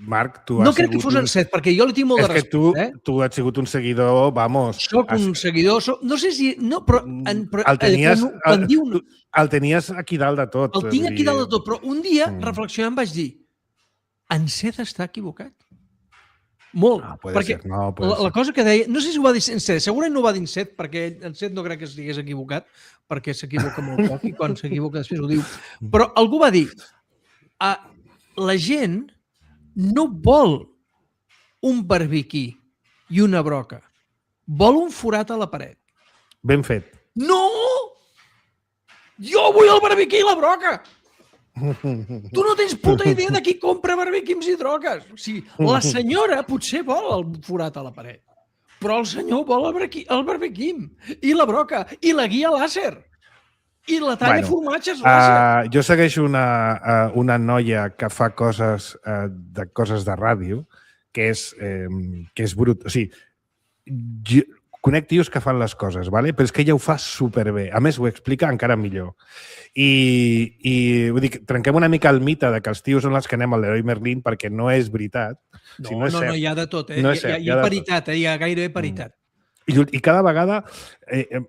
Marc, tu has no crec que fos en Seth, perquè jo li tinc molt de respecte. És que tu has sigut un seguidor, vamos... Soc un seguidor, no sé si... No, però el tenies aquí dalt de tot. El tinc aquí dalt de tot, però un dia, reflexionant, vaig dir en Seth està equivocat. Molt. Perquè la cosa que deia... No sé si ho va dir en Seth, segurament no ho va dir en Seth, perquè en Seth no crec que estigués equivocat, perquè s'equivoca molt poc i quan s'equivoca després ho diu. Però algú va dir la gent no vol un barbiquí i una broca. Vol un forat a la paret. Ben fet. No! Jo vull el barbiquí i la broca! Tu no tens puta idea de qui compra barbiquims i drogues. O sigui, la senyora potser vol el forat a la paret, però el senyor vol el barbiquim i la broca i la guia làser i la talla formatges làser. Jo segueixo una noia que fa coses de ràdio que és brut. O sigui, conec tios que fan les coses, ¿vale? Però és que ella ho fa superbé. A més, ho explica encara millor. I vull dir, trenquem una mica el mite de que els tios són els que anem al Leroy Merlin perquè no és veritat. No, hi ha de tot. Hi ha paritat, hi ha gairebé paritat. I cada vegada,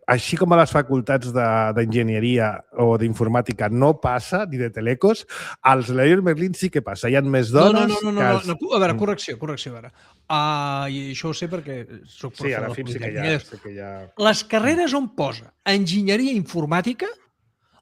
així com a les facultats d'enginyeria o d'informàtica no passa, ni de telecos, als Leroy Merlin sí que passa. Hi ha més dones... No. A veure, correcció. A veure. I això ho sé perquè soc professor. Sí, a la FIM sí que hi ha... Les carreres on posa enginyeria informàtica,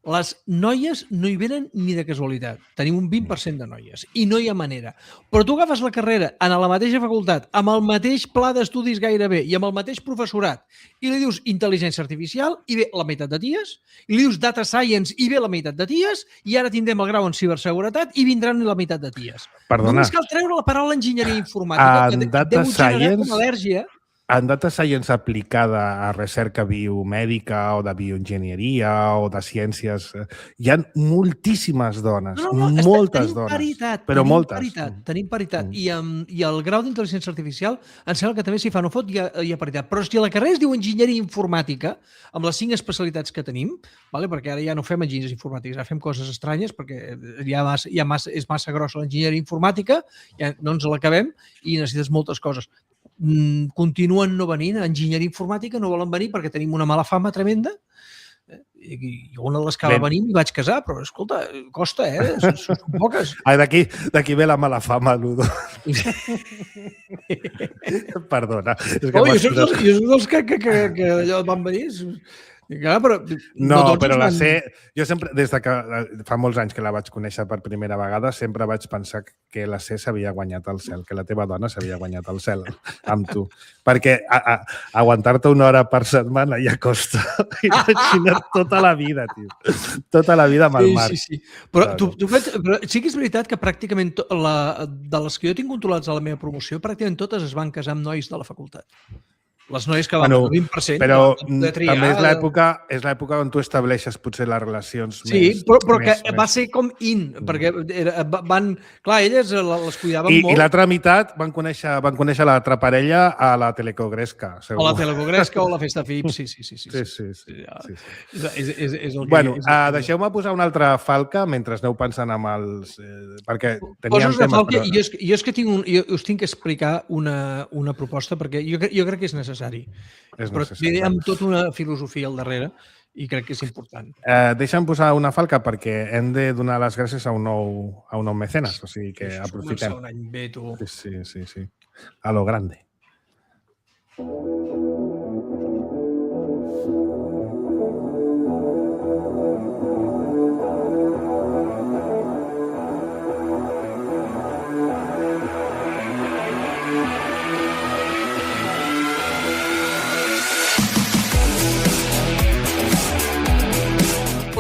les noies no hi venen ni de casualitat. Tenim un 20% de noies i no hi ha manera. Però tu agafes la carrera en la mateixa facultat, amb el mateix pla d'estudis gairebé i amb el mateix professorat i li dius intel·ligència artificial i ve la meitat de ties, i li dius data science i ve la meitat de ties, i ara tindrem el grau en ciberseguretat i vindran la meitat de ties. Perdona. Només cal treure la paraula enginyeria informàtica, que deu generar com al·lèrgia. En data science aplicada a recerca biomèdica o de bioenginyeria o de ciències, hi ha moltíssimes dones, moltes dones, però moltes. Tenim paritat. I el grau d'intel·ligència artificial em sembla que també s'hi fa no fot, hi ha paritat. Però si la carrera es diu enginyeria informàtica, amb les 5 especialitats que tenim, perquè ara ja no fem enginyers informàtics, ara fem coses estranyes perquè és massa grossa l'enginyeria informàtica, ja no ens l'acabem i necessites moltes coses. Continuen no venint. A enginyeria informàtica no volen venir perquè tenim una mala fama tremenda. I una de les que va venir m'hi vaig casar, però escolta, costa, són poques. D'aquí ve la mala fama, Ludo. Perdona. Jo soc dels que van venir... No, però la C... Jo sempre, des de que fa molts anys que la vaig conèixer per primera vegada, sempre vaig pensar que la C s'havia guanyat el cel, que la teva dona s'havia guanyat el cel amb tu. Perquè aguantar-te una hora per setmana ja costa. Imagina't tota la vida, tio. Tota la vida amb el Marc. Sí. Però sí que és veritat que pràcticament de les que jo tinc controlats a la meva promoció, pràcticament totes es van casar amb nois de la facultat. Les noies que van el 20%. Però també és l'època on tu estableixes potser les relacions més... Sí, però que va ser com perquè van... Clar, elles les cuidaven molt. I l'altra meitat van conèixer l'altra parella a la Telecogresca, segur. A la Telecogresca o a la Festa FIP, sí. Bueno, deixeu-me posar una altra falca mentre aneu pensant amb els... Perquè teníem temes... Jo és que us tinc que explicar una proposta, perquè jo crec que és necessari. Però té amb tota una filosofia al darrere i crec que és important. Deixa'm posar una falca perquè hem de donar les gràcies a un nou mecenes, o sigui que aprofitem. Un any bé, tu. Sí. A lo grande.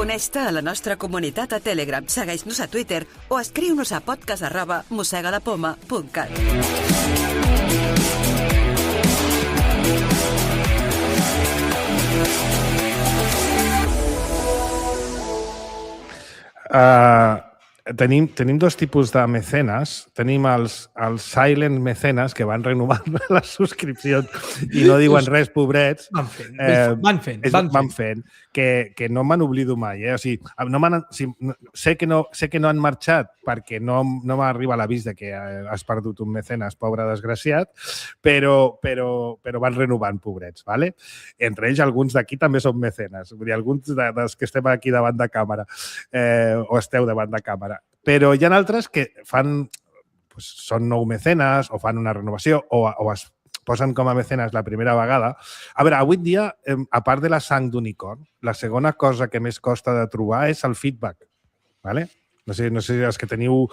Uneix-te a la nostra comunitat a Telegram, segueix-nos a Twitter o escriu-nos a podcast@mossegadapoma.cat. Tenim dos tipus de mecenes. Tenim els silent mecenes que van renovant les subscripcions i no diuen res, pobrets. Van fent. Que no me'n oblido mai. O sigui, sé que no han marxat perquè no m'arriba l'avís de que has perdut un mecenes, pobre desgraciat, però van renovant, pobrets. ¿Vale? Entre ells, alguns d'aquí també són mecenes. Vull dir, alguns dels que estem aquí davant de càmera o esteu davant de càmera. Però hi ha altres que són nou mecenes o fan una renovació o es posen com a mecenes la primera vegada. A veure, avui dia, a part de la sang d'unicorn, la segona cosa que més costa de trobar és el feedback. ¿Vale? No sé els que teniu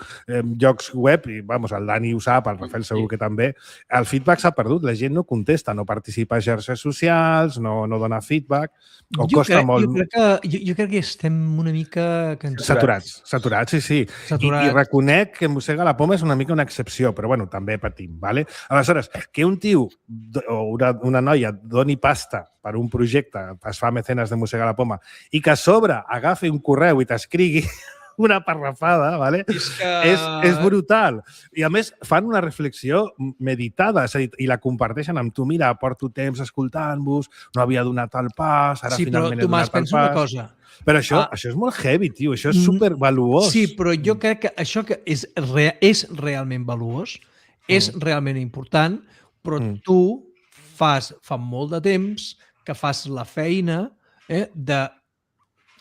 llocs web, i el Dani ho sap, el Rafael segur que també, el feedback s'ha perdut, la gent no contesta, no participa a xarxes socials, no dona feedback, o costa molt. Jo crec que estem una mica saturats, sí. I reconec que Mossega la Poma és una mica una excepció, però bueno, també patim, ¿vale? Aleshores, que un tio o una noia doni pasta per un projecte, es fa mecenes de Mossega la Poma, i que a sobre agafi un correu i t'escrigui una parrafada, ¿vale? És brutal. I a més, fan una reflexió meditada, és a dir, i la comparteixen amb tu. Mira, porto temps escoltant-vos, no havia donat el pas, ara finalment he donat el pas. Sí, però, Tomàs, pensa una cosa. Però això és molt heavy, tio, això és supervaluós. Sí, però jo crec que això que és realment valuós, és realment important, però tu fa molt de temps que fas la feina de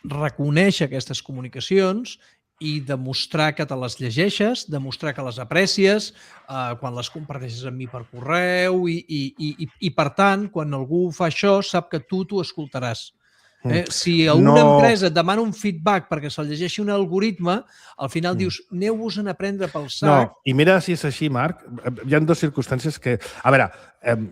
reconèixer aquestes comunicacions i demostrar que te les llegeixes, demostrar que les aprecies, quan les comparteixes amb mi per correu i per tant, quan algú fa això, sap que tu t'ho escoltaràs. Si a una empresa et demana un feedback perquè se'l llegeixi un algoritme, al final dius, aneu-vos a prendre pel sac. No, i mira si és així, Marc, hi ha dues circumstàncies que... A veure,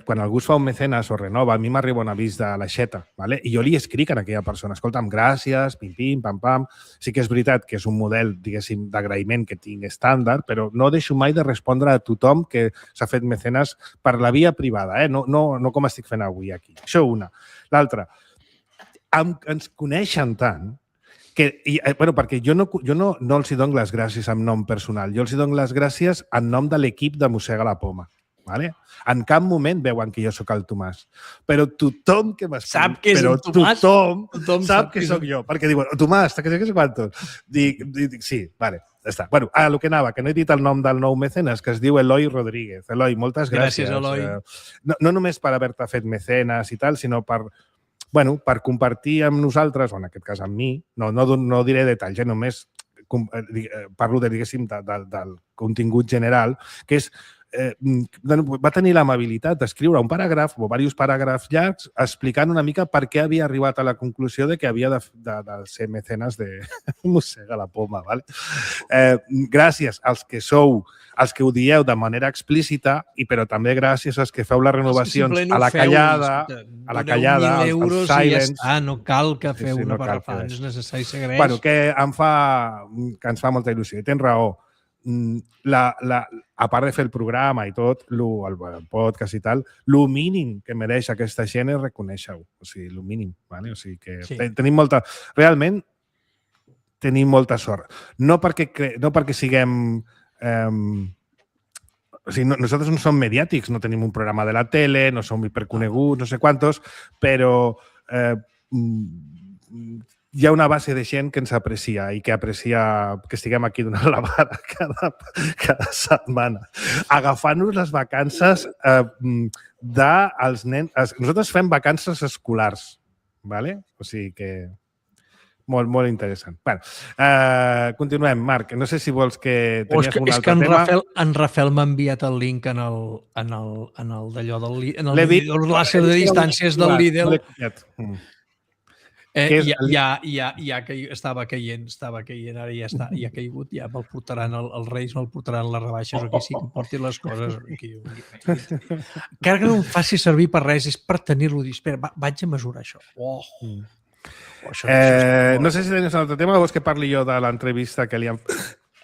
quan algú es fa un mecenes o renova, a mi m'arriba un avís de l'aixeta, ¿vale? I jo li escric a aquella persona, escolta'm, gràcies, pim-pim, pam-pam. Sí que és veritat que és un model, diguéssim, d'agraïment que tinc estàndard, però no deixo mai de respondre a tothom que s'ha fet mecenes per la via privada, no com estic fent avui aquí. Això una. L'altra, ens coneixen tant perquè jo no els dono les gràcies en nom personal, jo els dono les gràcies en nom de l'equip de Mossega la Poma. ¿Vale? En cap moment veuen que jo sóc el Tomàs. Però tothom que m'escriu... Sap que és el Tomàs? Tothom sap que sóc jo. Perquè diuen, Tomàs, que sé que sé quantos. Dic, sí, vale, ja està. Bueno, el que anava, que no he dit el nom del nou mecenes, que es diu Eloi Rodríguez. Eloi, moltes gràcies. Gràcies, Eloi. No només per haver-te fet mecenes i tal, sinó per compartir amb nosaltres, o en aquest cas amb mi, no diré detalls, només parlo, diguéssim, del contingut general, que és va tenir l'amabilitat d'escriure un paràgraf o diversos paràgrafs llargs explicant una mica per què havia arribat a la conclusió de que havia de ser mecenes de Mossega la Poma. Gràcies als que sou, als que ho dieu de manera explícita, però també gràcies als que feu les renovacions a la callada, als silents. No cal que feu una parrafada, no és necessari, s'agraeix. Bueno, que ens fa molta il·lusió. I tens raó. A part de fer el programa i tot, el podcast i tal, el mínim que mereix aquesta gent és reconèixer-ho. O sigui, el mínim. O sigui que tenim molta... Realment, tenim molta sort. No perquè siguem... O sigui, nosaltres no som mediàtics, no tenim un programa de la tele, no som hiperconeguts, no sé quantos, però hi ha una base de gent que ens aprecia i que aprecia que estiguem aquí donant la vara cada setmana. Agafant-nos les vacances dels nens... Nosaltres fem vacances escolars, ¿vale? O sigui que... Molt, molt interessant. Bueno, continuem. Marc, no sé si vols que tenies un altre tema. És que en Rafael m'ha enviat el link en el d'allò del l'enlaç de distàncies del Lidl. Estava caient, ara ja està, ja ha caigut, ja me'l portaran els Reis, me'l portaran les rebaixes, o qui sí que em porti les coses. Encara que no em faci servir per res, és per tenir-lo dit. Espera, vaig a mesurar això. No sé si tenies un altre tema o vols que parli jo de l'entrevista que li han...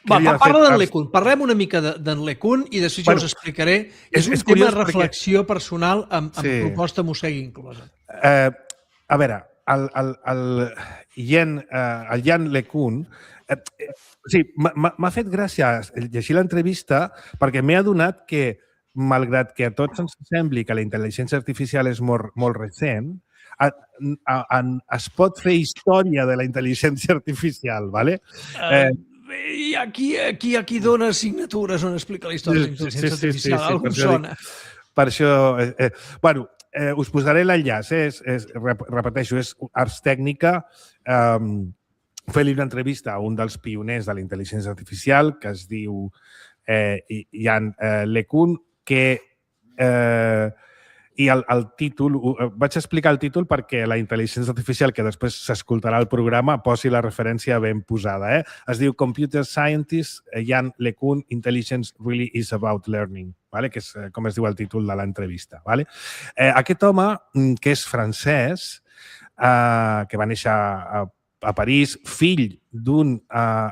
Parla d'en LeCun. Parlem una mica d'en LeCun i després jo us explicaré. És un tema de reflexió personal amb proposta Mossegui inclosa. A veure, el Yann LeCun m'ha fet gràcia llegir l'entrevista perquè m'he adonat que, malgrat que a tots ens sembli que la intel·ligència artificial és molt recent, es pot fer història de la intel·ligència artificial, ¿vale? I aquí dona assignatures on explica la història de la intel·ligència artificial. Algú sona. Per això... Bueno, us posaré l'enllaç. Repeteixo, és Ars Tècnica. Fer-li una entrevista a un dels pioners de la intel·ligència artificial que es diu Yann LeCun, que... I el títol, vaig explicar el títol perquè la intel·ligència artificial, que després s'escoltarà al programa, posi la referència ben posada. Es diu Computer Scientist Yann LeCun, Intelligence Really is About Learning, que és com es diu el títol de l'entrevista. Aquest home, que és francès, que va néixer a París, fill d'un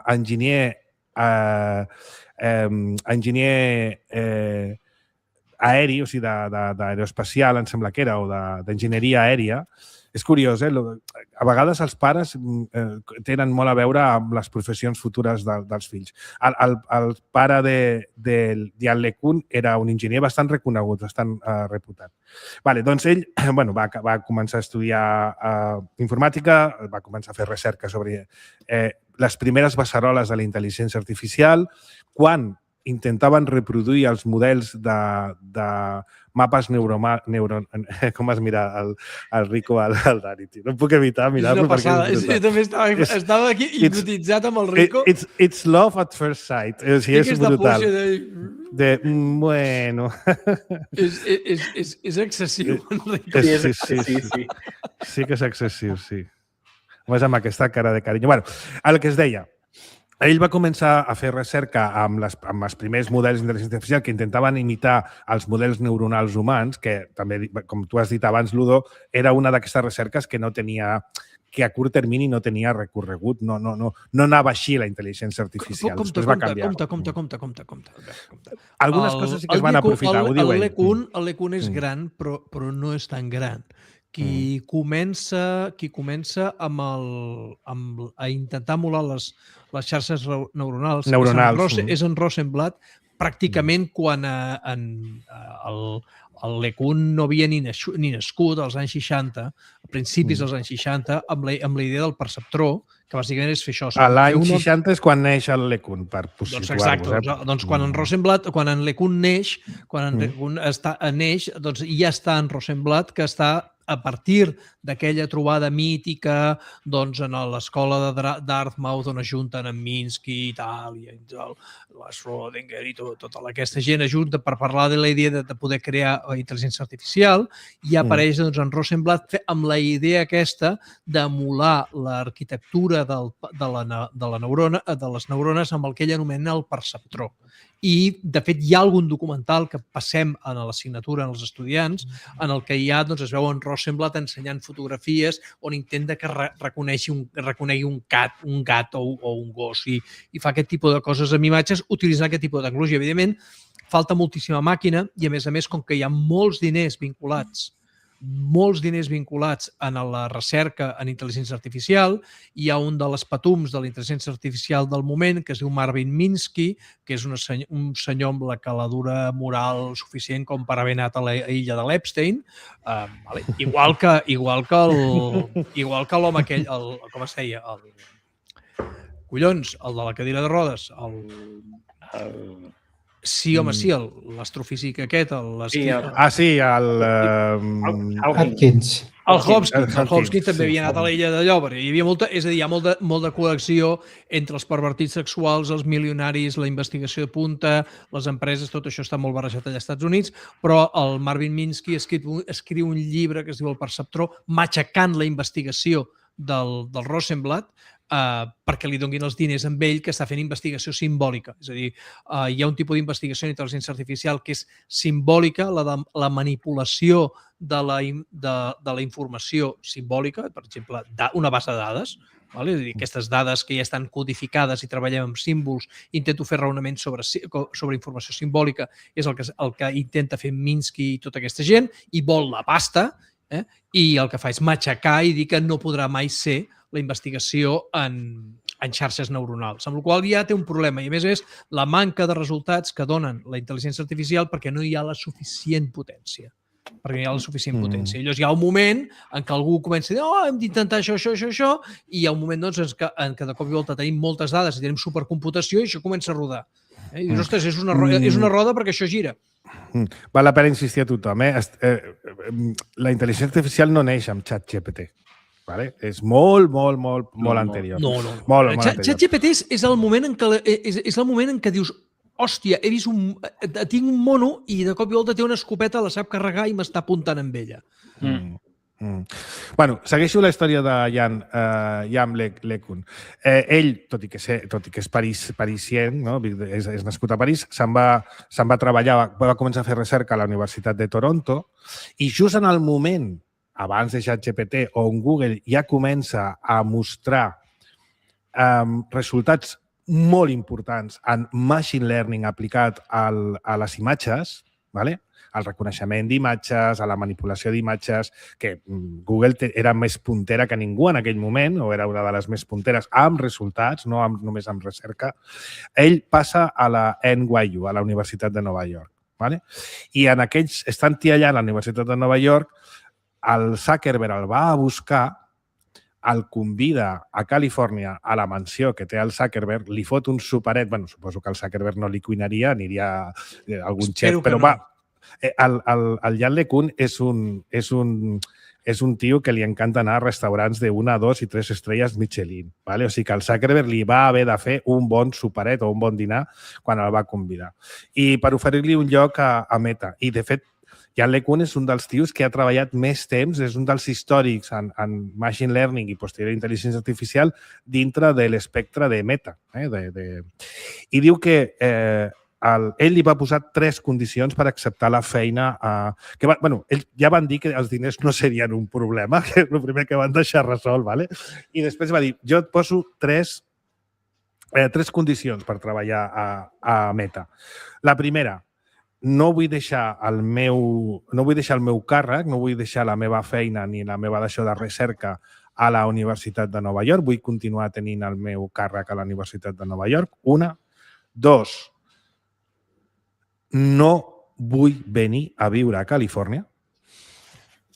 enginyer aeri, o sigui, d'aeroespacial, em sembla que era, o d'enginyeria aèria. És curiós, a vegades els pares tenen molt a veure amb les professions futures dels fills. El pare de Yann LeCun era un enginyer bastant reconegut, bastant reputat. Doncs ell va començar a estudiar informàtica, va començar a fer recerca sobre les primeres beceroles de la intel·ligència artificial, quan intentaven reproduir els models de mapes neuronals. Com es mira el Rico al Dani? No puc evitar mirar-lo. Jo també estava aquí hipnotitzat amb el Rico. It's love at first sight. O sigui, és brutal. Bueno... És excessiu, Rico. Sí que és excessiu, sí. Només amb aquesta cara de carinyo. El que es deia, ell va començar a fer recerca amb els primers models d'intel·ligència artificial que intentaven imitar els models neuronals humans, que també, com tu has dit abans, Ludo, era una d'aquestes recerques que no tenia, que a curt termini no tenia recorregut, no anava així la intel·ligència artificial. Després va canviar. Compte. Algunes coses sí que es van aprofitar, ho diu ell. El LeCun és gran, però no és tan gran. Qui comença a intentar emular les xarxes neuronals és en Rosenblatt, pràcticament quan el LeCun no havia ni nascut als anys 60, a principis dels anys 60, amb la idea del perceptró, que bàsicament és fer això. A l'any 60 és quan neix el LeCun, per situar-vos. Doncs quan en Rosenblatt, quan en LeCun neix, doncs ja està en Rosenblatt, que està a partir d'aquella trobada mítica en l'escola de Dartmouth on es junten amb Minsky i tal, i la Schrödinger i tota aquesta gent ajunta per parlar de la idea de poder crear intel·ligència artificial, i apareix en Rosenblatt amb la idea aquesta d'emular l'arquitectura de les neurones amb el que ell anomena el perceptró. I, de fet, hi ha algun documental que passem a l'assignatura als estudiants en el que es veu en Rosenblatt ensenyant fotografies on intenta que reconegui un gat o un gos i fa aquest tipus de coses amb imatges utilitzant aquest tipus de tecnologia. Evidentment, falta moltíssima màquina i, a més, com que hi ha molts diners vinculats en la recerca en intel·ligència artificial. Hi ha un de les patums de la intel·ligència artificial del moment que es diu Marvin Minsky, que és un senyor amb la caladura moral suficient com per haver anat a l'illa de l'Epstein, igual que l'home aquell, com es deia? Collons, el de la cadira de rodes, Sí, home, sí, l'astrofísic aquest, Hopkins. El Hopkins també havia anat a l'illa de Llòber. Hi havia molta de col·lecció entre els pervertits sexuals, els milionaris, la investigació de punta, les empreses, tot això està molt barrejat allà als Estats Units, però el Marvin Minsky escriu un llibre que es diu El perceptró, matxacant la investigació del Rosenblatt, perquè li donguin els diners amb ell que està fent investigació simbòlica. És a dir, hi ha un tipus d'investigació en intel·ligència artificial que és simbòlica, la manipulació de la informació simbòlica, per exemple, una base de dades, vale? És a dir, aquestes dades que ja estan codificades i treballem amb símbols, intento fer raonaments sobre informació simbòlica, és el que intenta fer Minsky i tota aquesta gent, i vol la pasta, i el que fa és matxacar i dir que no podrà mai ser la investigació en xarxes neuronals, amb la qual cosa ja té un problema. I a més, la manca de resultats que donen la intel·ligència artificial perquè no hi ha la suficient potència. I llavors hi ha un moment en què algú comença a dir hem d'intentar això, i hi ha un moment en què de cop i volta tenim moltes dades i tenim supercomputació i això comença a rodar. I dius, ostres, és una roda perquè això gira. Val la pena insistir a tothom. La intel·ligència artificial no neix amb ChatGPT. Vale? És molt anterior. No. ChatGPT és el moment en què dius hòstia, tinc un mono i de cop i volta té una escopeta, la sap carregar i m'està apuntant amb ella. Bueno, segueixo la història de Yann LeCun. Ell, tot i que és parisien, no? És nascut a París, se'n va treballar, va començar a fer recerca a la Universitat de Toronto i just en el moment abans de ChatGPT, on Google ja comença a mostrar resultats molt importants en machine learning aplicat a les imatges, al reconeixement d'imatges, a la manipulació d'imatges, que Google era més puntera que ningú en aquell moment, o era una de les més punteres, amb resultats, no només amb recerca. Ell passa a la NYU, a la Universitat de Nova York. I en aquells, estant allà a la Universitat de Nova York, el Zuckerberg el va a buscar, el convida a Califòrnia, a la mansió que té el Zuckerberg, li fot un superet, suposo que el Zuckerberg no li cuinaria, aniria algun xef, però va, el Yann LeCun és un tio que li encanta anar a restaurants de 1, 2 i 3 estrelles Michelin. O sigui que el Zuckerberg li va haver de fer un bon superet o un bon dinar quan el va convidar. I per oferir-li un lloc a Meta. I, de fet, Yann LeCun és un dels tios que ha treballat més temps, és un dels històrics en machine learning i posterior intel·ligència artificial dintre de l'espectre de Meta. I diu que ell li va posar 3 condicions per acceptar la feina. Ells ja van dir que els diners no serien un problema, que és el primer que van deixar resolt. I després va dir, jo et poso 3 condicions per treballar a Meta. La primera, no vull deixar el meu càrrec, no vull deixar la meva feina ni la meva deixó de recerca a la Universitat de Nova York, vull continuar tenint el meu càrrec a la Universitat de Nova York. 1. 2. No vull venir a viure a Califòrnia.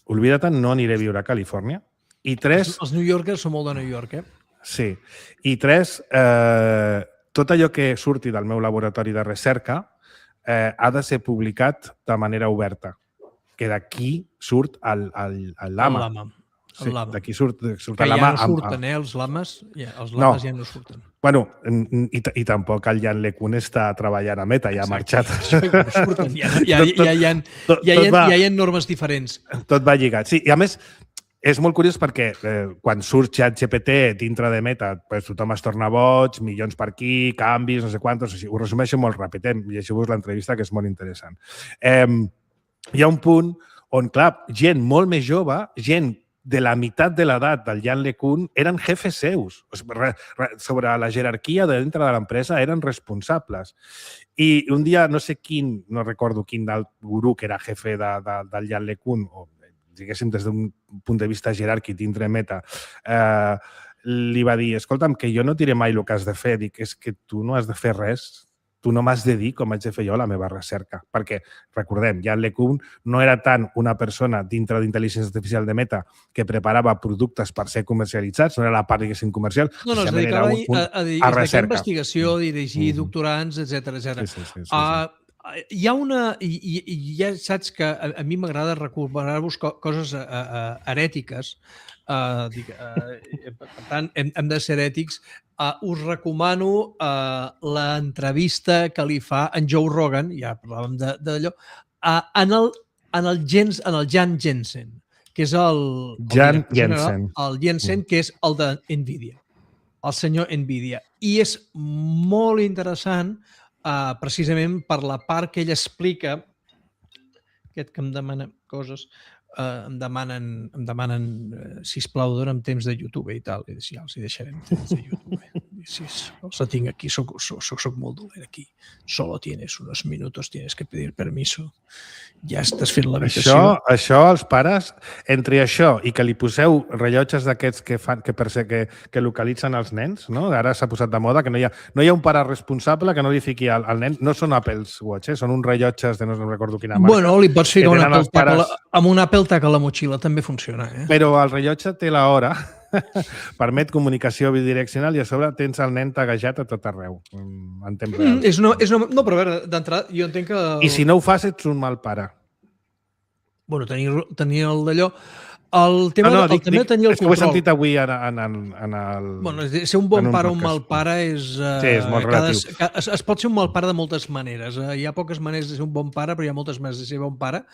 Oblida't, no aniré a viure a Califòrnia. I 3... Els New Yorkers són molt de New York, Sí. I 3. Tot allò que surti del meu laboratori de recerca ha de ser publicat de manera oberta, que d'aquí surt el lama. Sí, d'aquí surt el lama. Que ja no surten, els lames ja no surten. Bueno, i tampoc el Yann LeCun està treballant a Meta, ja ha marxat. Hi ha normes diferents. Tot va lligat. Sí, i a més, és molt curiós perquè quan surt ChatGPT dintre de Meta, tothom es torna boig, milions per aquí, canvis, no sé quantos. Ho resumeixo molt ràpid, llegiu-vos l'entrevista, que és molt interessant. Hi ha un punt on, clar, gent molt més jove, gent de la meitat de l'edat del Yann LeCun, eren jefes seus. Sobre la jerarquia de dintre de l'empresa eren responsables. I un dia, no sé quin, no recordo quin del gurú que era jefe del Yann LeCun, o diguéssim, des d'un punt de vista jeràrquic dintre Meta, li va dir, escolta'm, que jo no diré mai el que has de fer. Dic, és que tu no has de fer res. Tu no m'has de dir com haig de fer jo la meva recerca. Perquè, recordem, Yann LeCun no era tant una persona dintre d'intel·ligència artificial de Meta que preparava productes per ser comercialitzats, no era la part, diguéssim, comercial. No, es dedicava a investigació, a dirigir doctorants, etc. Sí. Hi ha una... Ja saps que a mi m'agrada recuperar-vos coses herètiques. Per tant, hem de ser ètics. Us recomano l'entrevista que li fa en Joe Rogan, ja parlàvem d'allò, en el Jan Jensen, que és el Jan Jensen. El Jensen, que és el de NVIDIA. el senyor Nvidia. I és molt interessant precisament per la part que ell explica, aquest que em demana coses, em demanen sisplau, dona'm temps de YouTube i tal. I ja els hi deixarem temps de YouTube. Si els tinc aquí, soc molt dolent aquí. Solo tienes unos minutos, tienes que pedir permiso. Ja estàs fent l'habitació. Això, els pares, entre això i que li poseu rellotges d'aquests que localitzen els nens, no? Ara s'ha posat de moda que no hi ha un pare responsable que no li fiqui al nen. No són Apple Watch, són uns rellotges de no recordo quina marca. Bueno, li pots ficar amb un Apple Tag a la motxilla, també funciona. Però el rellotge té l'hora, permet comunicació bidireccional i a sobre tens el nen taguejat a tot arreu, en temps real. No, però a veure, d'entrada, jo entenc que... I si no ho fas, ets un mal pare. Bueno, tenir el d'allò... El tema de tenir el control. Ho he sentit avui en el... Bueno, ser un bon pare o un mal pare és... Sí, és molt relatiu. Es pot ser un mal pare de moltes maneres. Hi ha poques maneres de ser un bon pare, però hi ha moltes maneres de ser bon pare,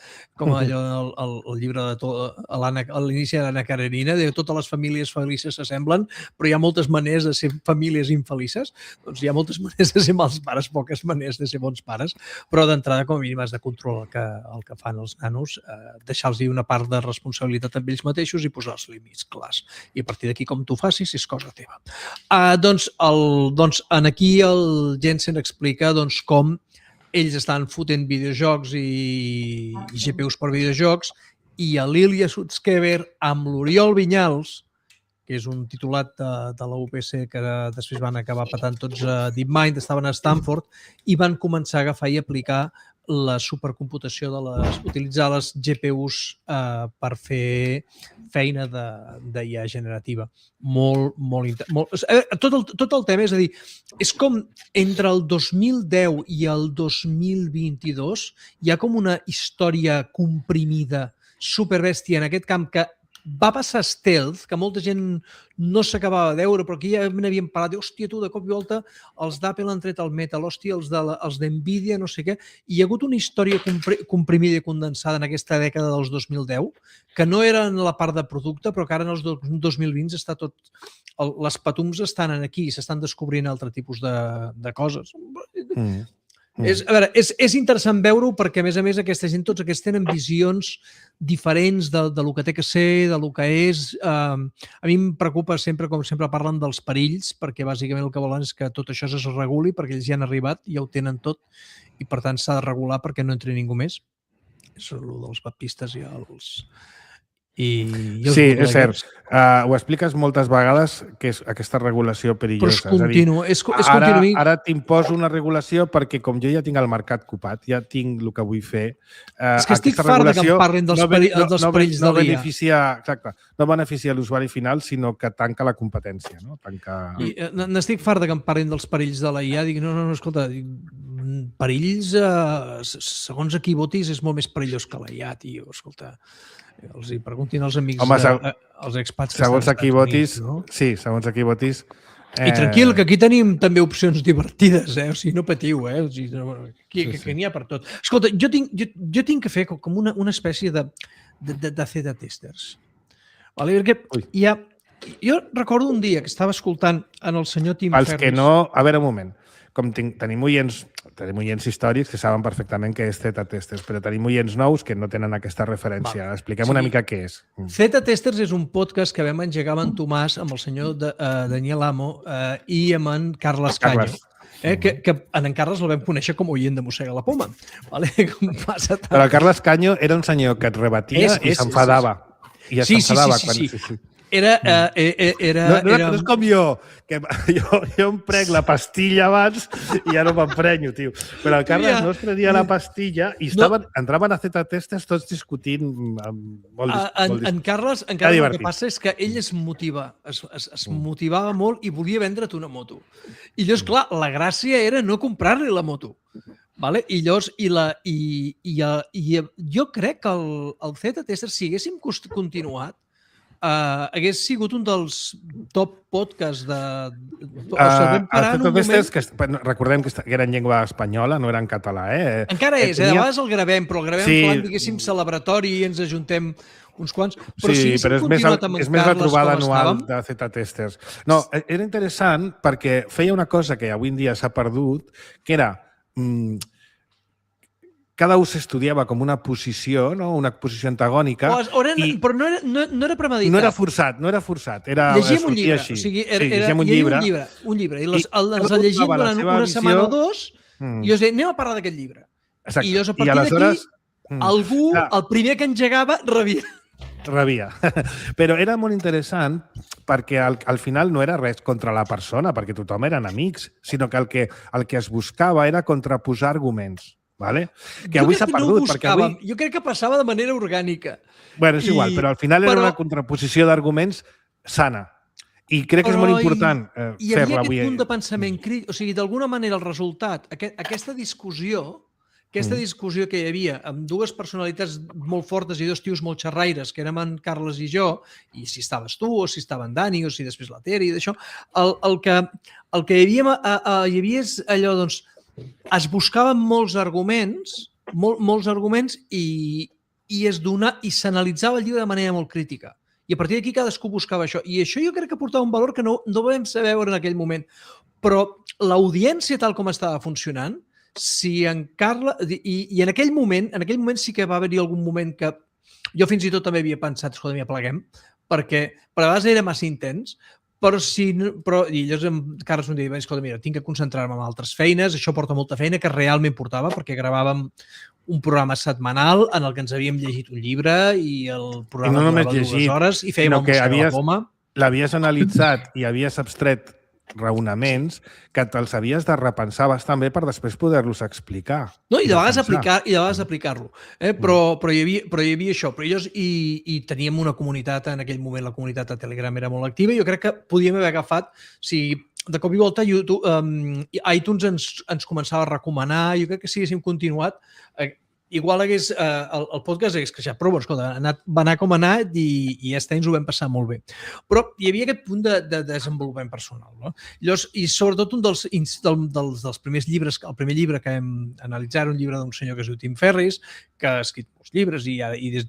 com allò el llibre a l'inici de l'Anna Karenina, de totes les famílies felices s'assemblen, però hi ha moltes maneres de ser famílies infelices. Doncs hi ha moltes maneres de ser mals pares, poques maneres de ser bons pares, però d'entrada, com a mínim, has de controlar el que fan els nanos, deixar-los una part de responsabilitat amb ells mateixos i posar els límits clars. I a partir d'aquí, com tu facis, és cosa teva. Doncs aquí el Jensen explica com ells estan fotent videojocs i GPUs per videojocs i l'Ilya Sutskever amb l'Oriol Vinyals, que és un titulat de la UPC que després van acabar patant tots a DeepMind, estaven a Stanford i van començar a agafar i aplicar la supercomputació utilitzar les GPUs per fer feina d'IA generativa. Tot el tema, és a dir, és com entre el 2010 i el 2022 hi ha com una història comprimida superbèstia en aquest camp que va passar stealth, que molta gent no s'acabava de veure, però aquí ja n'havíem parlat, hòstia, tu, de cop i volta els d'Apple han tret el Metal, hòstia, els d'Nvidia, no sé què, i hi ha hagut una història comprimida i condensada en aquesta dècada dels 2010, que no era en la part de producte, però que ara en els 2020 està tot... Les patums estan aquí, s'estan descobrint altre tipus de coses. És interessant veure-ho perquè, a més, aquesta gent, tots aquests tenen visions diferents de lo que té que ser, de lo que és. A mi em preocupa sempre, com sempre parlen dels perills, perquè bàsicament el que volen és que tot això es reguli, perquè ells ja han arribat, ja ho tenen tot, i per tant s'ha de regular perquè no entri ningú més. És el dels papistes i els... Sí, és cert. Ho expliques moltes vegades que és aquesta regulació perillosa. Però és continu. Ara t'imposo una regulació perquè com jo ja tinc el mercat copat, ja tinc el que vull fer... És que estic fart que em parlin dels perills de l'IA. Exacte. No beneficia l'usuari final, sinó que tanca la competència. N'estic fart que em parlin dels perills de l'IA. Dic, no, escolta, perills, segons a qui votis, és molt més perillós que l'IA, tio. Escolta... Els hi preguntin als amics, als expats que segons a qui votis, sí, segons a qui votis. I tranquil, que aquí tenim també opcions divertides, o sigui, no patiu, que n'hi ha per tot. Escolta, jo tinc que fer com una espècie de Z-testers. Perquè jo recordo un dia que estava escoltant en el senyor Tim Ferriss... Els que no... A veure, un moment. Com tenim oients històrics que saben perfectament què és Z-testers, però tenim oients nous que no tenen aquesta referència. Expliquem una mica què és. Z-testers és un podcast que vam engegar amb en Tomàs, amb el senyor Daniel Amo i amb en Carles Canyo. Que en Carles el vam conèixer com a oient de Mossega la Poma. Però el Carles Canyo era un senyor que et rebatia i s'enfadava. Sí. No és com jo, que jo em prenc la pastilla abans i ja no m'emprenyo, tio. Però el Carles no es prenia la pastilla i entraven a Z-testers tots discutint molt. En Carles el que passa és que ell es motivava molt i volia vendre't una moto. I llavors, clar, la gràcia era no comprar-li la moto. Vale? I llavors, jo crec que el Z-tester, si haguéssim continuat, hagués sigut un dels top podcasts de... Recordem que era en llengua espanyola, no era en català. Encara és, a vegades el gravem, però el gravem en plan, diguéssim, celebratori i ens ajuntem uns quants. Però sí, però és més la trobada anual de Z-Testers. No, era interessant perquè feia una cosa que avui en dia s'ha perdut, que era... cada un s'estudiava com una posició, no? Una posició antagònica. Però no era premeditat. No era forçat. Llegíem un llibre. O sigui, llegíem un llibre. I els llegíem durant una setmana o dos i jo deia, anem a parlar d'aquest llibre. Exacte. I llavors, a partir d'aquí, algú, el primer que engegava, rebia. Però era molt interessant perquè al final no era res contra la persona, perquè tothom eren amics, sinó que el que es buscava era contraposar arguments. Vale? Que avui s'ha perdut. Jo crec que passava de manera orgànica. Bueno, és igual, però al final era una contraposició d'arguments sana. I crec que és molt important fer-la avui. Hi havia aquest punt de pensament crític. O sigui, d'alguna manera el resultat, aquesta discussió que hi havia amb dues personalitats molt fortes i dos tios molt xerraires, que érem en Carles i jo, i si estaves tu, o si estava en Dani, o si després la Tere, i d'això, el que hi havia és allò, doncs, es buscaven molts arguments i s'analitzava el llibre de manera molt crítica. I a partir d'aquí cadascú buscava això. I això jo crec que portava un valor que no vam saber veure en aquell moment. Però l'audiència tal com estava funcionant, si en Carles... I en aquell moment sí que va haver-hi algun moment que jo fins i tot també havia pensat, escolta, ja pleguem, perquè a vegades era massa intens, i llavors en Carles em deia, escolta, mira, tinc que concentrar-me en altres feines, això porta molta feina, que realment portava, perquè gravàvem un programa setmanal en el que ens havíem llegit un llibre i el programa durava 2 hores i fèiem el Mossega la Poma. L'havies analitzat i havies abstret raonaments que te'ls havies de repensar bastant bé per després poder-los explicar. No, i de vegades aplicar-lo. Però hi havia això. I teníem una comunitat, en aquell moment la comunitat de Telegram era molt activa i jo crec que podíem haver agafat, si de cop i volta iTunes ens començava a recomanar, jo crec que si haguéssim continuat, igual hagués, el podcast hagués creixat, però escolta, va anar com ha anat i ja està, ens ho vam passar molt bé. Però hi havia aquest punt de desenvolupament personal. No? Llavors, i sobretot un dels primers llibres, el primer llibre que vam analitzar era un llibre d'un senyor que es diu Tim Ferriss, que ha escrit molts llibres i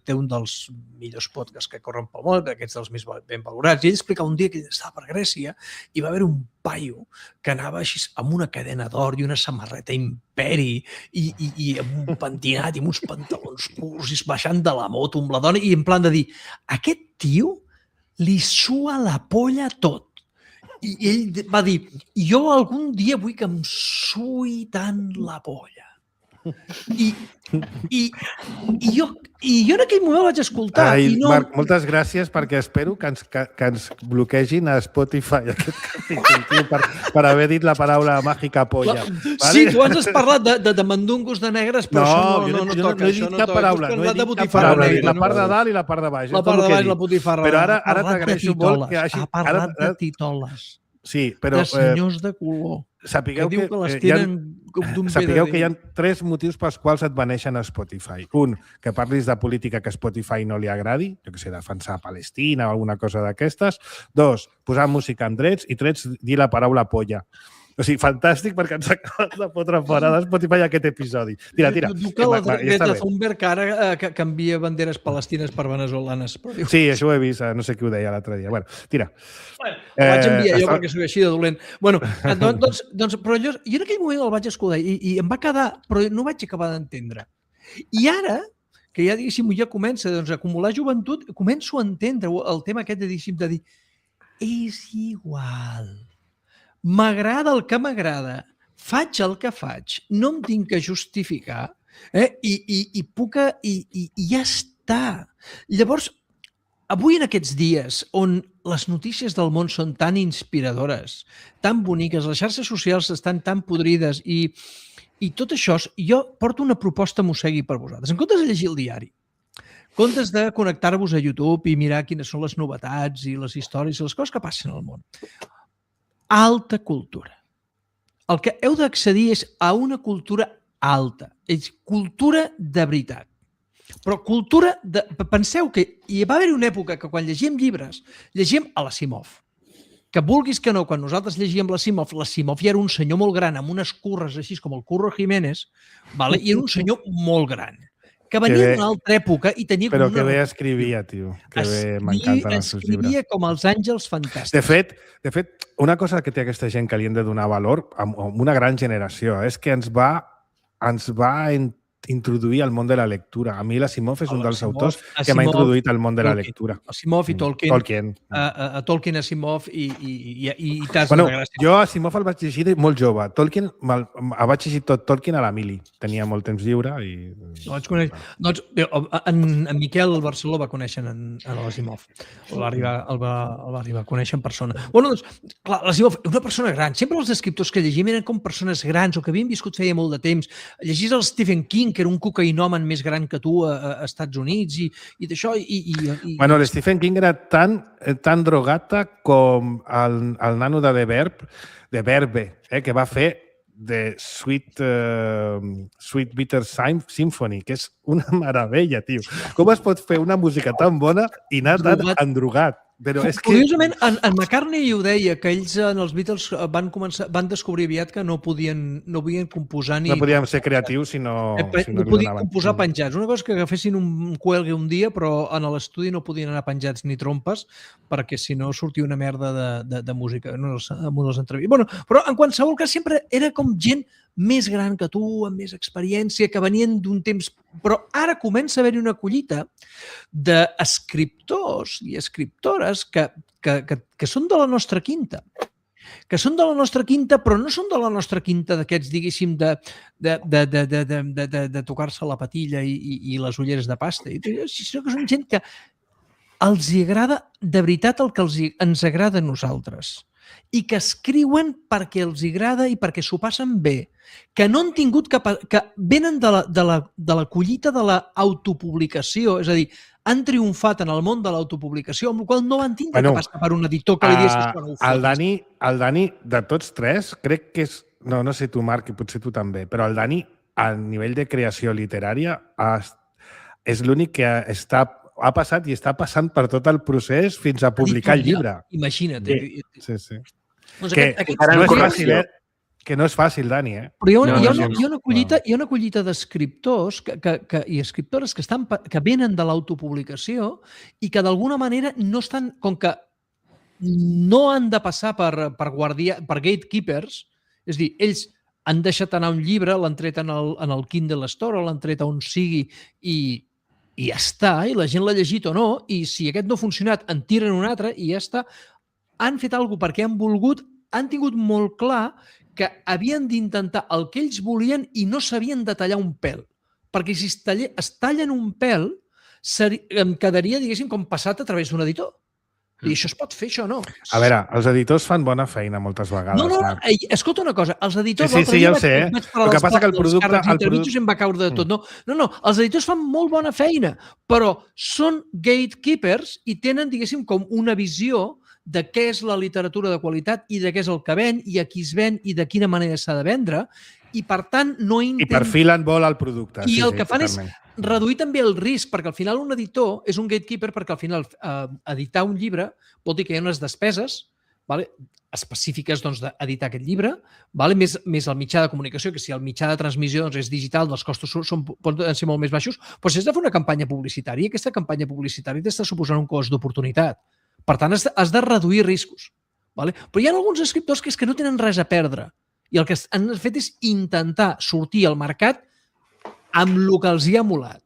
té un dels millors podcasts que corren pel món, aquests dels més ben valorats. I ell explicava un dia que estava per Grècia i va haver un paio que anava així amb una cadena d'or i una samarreta imperi i amb un pentinat i amb uns pantalons curts i baixant de la moto amb la dona i en plan de dir, aquest tio li sua la polla tot. I ell va dir, jo algun dia vull que em sui tant la polla. I jo en aquell moment vaig escoltar. Marc, moltes gràcies perquè espero que ens bloquegin a Spotify aquest capítol per haver dit la paraula màgica polla. Sí, tu ens has parlat de mandungos de negres, però això no toca. No he dit cap paraula, no he dit cap paraula. La part de dalt i la part de baix. La part de baix, la botifarra. Però ara t'agraeixo molt que hagi... Ha parlat de titoles. Sí, però... De senyors de color. Sapigueu que diu que les tenen d'un sapigueu que hi ha 3 motius pels quals et beneixen a Spotify. Un, que parlis de política que a Spotify no li agradi, jo que sé, defensar Palestina o alguna cosa d'aquestes. 2, posar música amb drets. I 3, dir la paraula polla. O sigui, fantàstic perquè ens acabes de fotre fora de Spotify aquest episodi. Tira. Diu que la Greta Thunberg ara canvia banderes palestines per veneçolanes. Sí, això ho he vist, no sé qui ho deia l'altre dia. Bueno, tira. Ho vaig enviar jo perquè soc així de dolent. Bueno, doncs, però jo en aquell moment el vaig escoltar i em va quedar, però no vaig acabar d'entendre. I ara, que ja diguéssim, ja comença a acumular joventut, començo a entendre el tema aquest de dir, és igual. M'agrada el que m'agrada, faig el que faig, no em tinc que justificar i ja està. Llavors, avui en aquests dies on les notícies del món són tan inspiradores, tan boniques, les xarxes socials estan tan podrides i tot això, jo porto una proposta mossegui per vosaltres. En comptes de llegir el diari, en comptes de connectar-vos a YouTube i mirar quines són les novetats i les històries i les coses que passen al món, alta cultura. El que heu d'accedir és a una cultura alta, és cultura de veritat. Però cultura... Penseu que hi va haver una època que quan llegíem llibres, llegíem a l'Asimov. Que vulguis que no, quan nosaltres llegíem l'Asimov ja era un senyor molt gran, amb unes curres així com el Curro Jiménez, i era un senyor molt gran, que venia d'una altra època i tenia... Però que bé escrivia, tio. Que bé m'encanten els seus llibres. Escrivia com els àngels fantàstics. De fet, una cosa que té aquesta gent que li hem de donar valor, amb una gran generació, és que ens va introduir al món de la lectura. A mi l'Asimov és un dels autors que m'ha introduït al món de la lectura. Asimov i Tolkien. Tolkien, Asimov i Taz de Gràcia. Jo Asimov el vaig llegir molt jove. Tolkien, el vaig llegir tot Tolkien a la mili. Tenia molt temps lliure i... Doncs en Miquel Barceló va conèixer l'Asimov. El va arribar a conèixer en persona. Bueno, doncs, clar, l'Asimov, una persona gran. Sempre els escriptors que llegim eren com persones grans o que havien viscut feia molt de temps. Llegís el Stephen King, que era un cocaïnòman més gran que tu a Estats Units i d'això. Bueno, el Stephen King era tan drogata com el nano de Verbe, que va fer de Sweet Bitter Symphony, que és una meravella, tio. Com es pot fer una música tan bona i anar tan endrogat? Però és que... Curiosament, en McCartney ho deia, que ells en els Beatles van descobrir aviat que no podien composar ni... No podíem ser creatius si no podien composar penjats. Una cosa que agafessin un cuelgue un dia, però en l'estudi no podien anar penjats ni trompes, perquè si no sortia una merda de música en les entrevistes. Bueno, però en qualsevol cas sempre era com gent més gran que tu, amb més experiència, que venien d'un temps... Però ara comença a haver-hi una collita d'escriptors i escriptores que són de la nostra quinta. Que són de la nostra quinta, però no són de la nostra quinta d'aquests, diguéssim, de tocar-se la patilla i les ulleres de pasta, sinó que són gent que els agrada de veritat el que ens agrada a nosaltres i que escriuen perquè els agrada i perquè s'ho passen bé, que no han tingut que venen de la collita de l'autopublicació, és a dir, han triomfat en el món de l'autopublicació, amb la qual no van tindre que passar per un editor que li digués... El Dani, de tots tres, crec que és... No sé tu, Marc, i potser tu també, però el Dani, a nivell de creació literària, és l'únic que ha passat i està passant per tot el procés fins a publicar el llibre. Imagina't. Sí. Doncs que no és fàcil, Dani, eh? Però hi ha una collita d'escriptors i escriptores que venen de l'autopublicació i que d'alguna manera no estan... Com que no han de passar per gatekeepers, és a dir, ells han deixat anar un llibre, l'han tret en el Kindle Store o l'han tret on sigui i ja està, i la gent l'ha llegit o no, i si aquest no ha funcionat, en tiren un altre i ja està. Han fet alguna cosa perquè han tingut molt clar que havien d'intentar el que ells volien i no s'havien de tallar un pèl. Perquè si es tallen un pèl, em quedaria, diguéssim, com passat a través d'un editor. I això es pot fer, això no. A veure, els editors fan bona feina moltes vegades. No, escolta una cosa, els editors... Sí, ja ho sé, eh? El que passa que el producte... em va caure de tot. No, els editors fan molt bona feina, però són gatekeepers i tenen, diguéssim, com una visió de què és la literatura de qualitat i de què és el que ven i a qui es ven i de quina manera s'ha de vendre i, per tant, no intenten... I perfilen molt el producte. I el que fan és reduir també el risc, perquè al final un editor és un gatekeeper perquè al final editar un llibre vol dir que hi ha unes despeses específiques d'editar aquest llibre, més el mitjà de comunicació, que si el mitjà de transmissió és digital, els costos poden ser molt més baixos, però si has de fer una campanya publicitària, aquesta campanya publicitària t'està suposant un cost d'oportunitat. Per tant, has de reduir riscos. Però hi ha alguns escriptors que és que no tenen res a perdre i el que han fet és intentar sortir al mercat amb el que els hi ha molat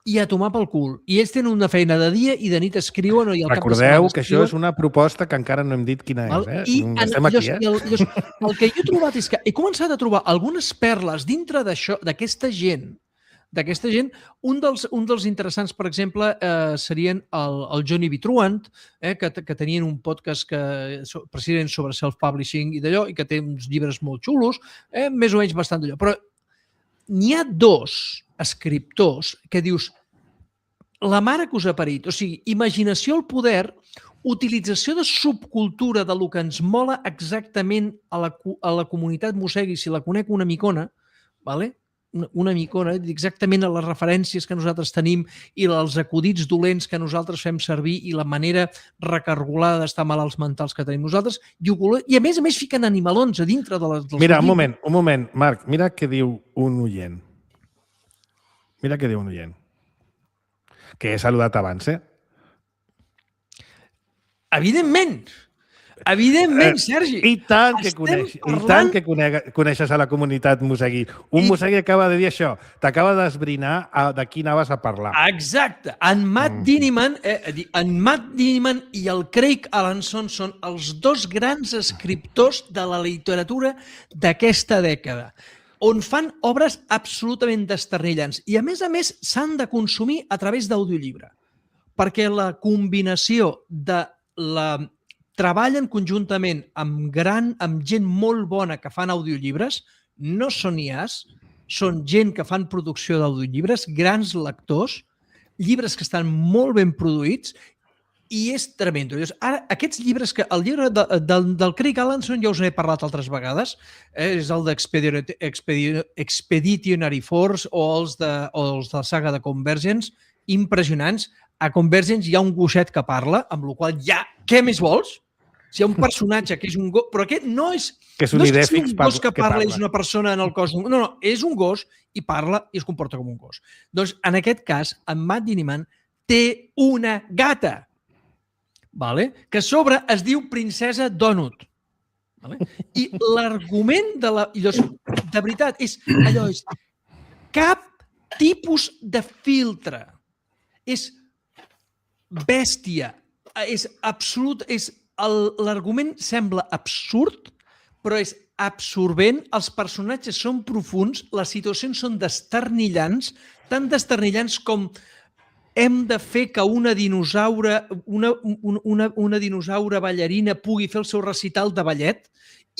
i a tomar pel cul. I ells tenen una feina de dia i de nit escriuen... Recordeu que això és una proposta que encara no hem dit quina és. Estem aquí, El que jo he trobat és que he començat a trobar algunes perles dintre d'aquesta gent. Un dels interessants, per exemple, serien el Johnny B. Truant, que tenien un podcast precisament sobre self-publishing i d'allò, i que té uns llibres molt xulos, més o menys bastant d'allò. Però n'hi ha dos escriptors que dius la mare que us ha parit. O sigui, imaginació al poder, utilització de subcultura de lo que ens mola exactament a la comunitat mossegui, si la conec una micona, una micona, exactament a les referències que nosaltres tenim i els acudits dolents que nosaltres fem servir i la manera recargolada d'estar malalts mentals que tenim nosaltres, i a més fiquen animalons a dintre de les... Mira, un moment, Marc, mira què diu un oient. Que he saludat abans, Evidentment, Sergi. I tant que coneixes a la comunitat Mosegui. Un Mosegui acaba de dir això. T'acaba d'esbrinar de qui anaves a parlar. Exacte. En Matt Diniman i el Craig Allanson són els dos grans escriptors de la literatura d'aquesta dècada, on fan obres absolutament desternillants. I, a més, s'han de consumir a través d'audiollibre, perquè la combinació de treballen conjuntament amb gent molt bona que fan audiollibres, no són IAs, són gent que fan producció d'audiollibles, grans lectors, llibres que estan molt ben produïts, i és tremendo. Ara, aquests llibres, el llibre del Craig Allanson ja us n'he parlat altres vegades, és el d'Expeditionary Force o els de la saga de Convergence, impressionants. A Convergence hi ha un gosset que parla, amb la qual ja, què més vols? Si hi ha un personatge que és un gos... Però aquest no és... Que és un idèfix un gos que parla i és una persona en el cos... No, és un gos i parla i es comporta com un gos. Doncs, en aquest cas, en Matt Diniman té una gata, que a sobre es diu Princesa Donut. I l'argument de la... De veritat, és allò, és cap tipus de filtre. És bèstia. És absolut... L'argument sembla absurd, però és absorbent, els personatges són profunds, les situacions són desternillants, tan desternillants com hem de fer que una dinosaure ballarina pugui fer el seu recital de ballet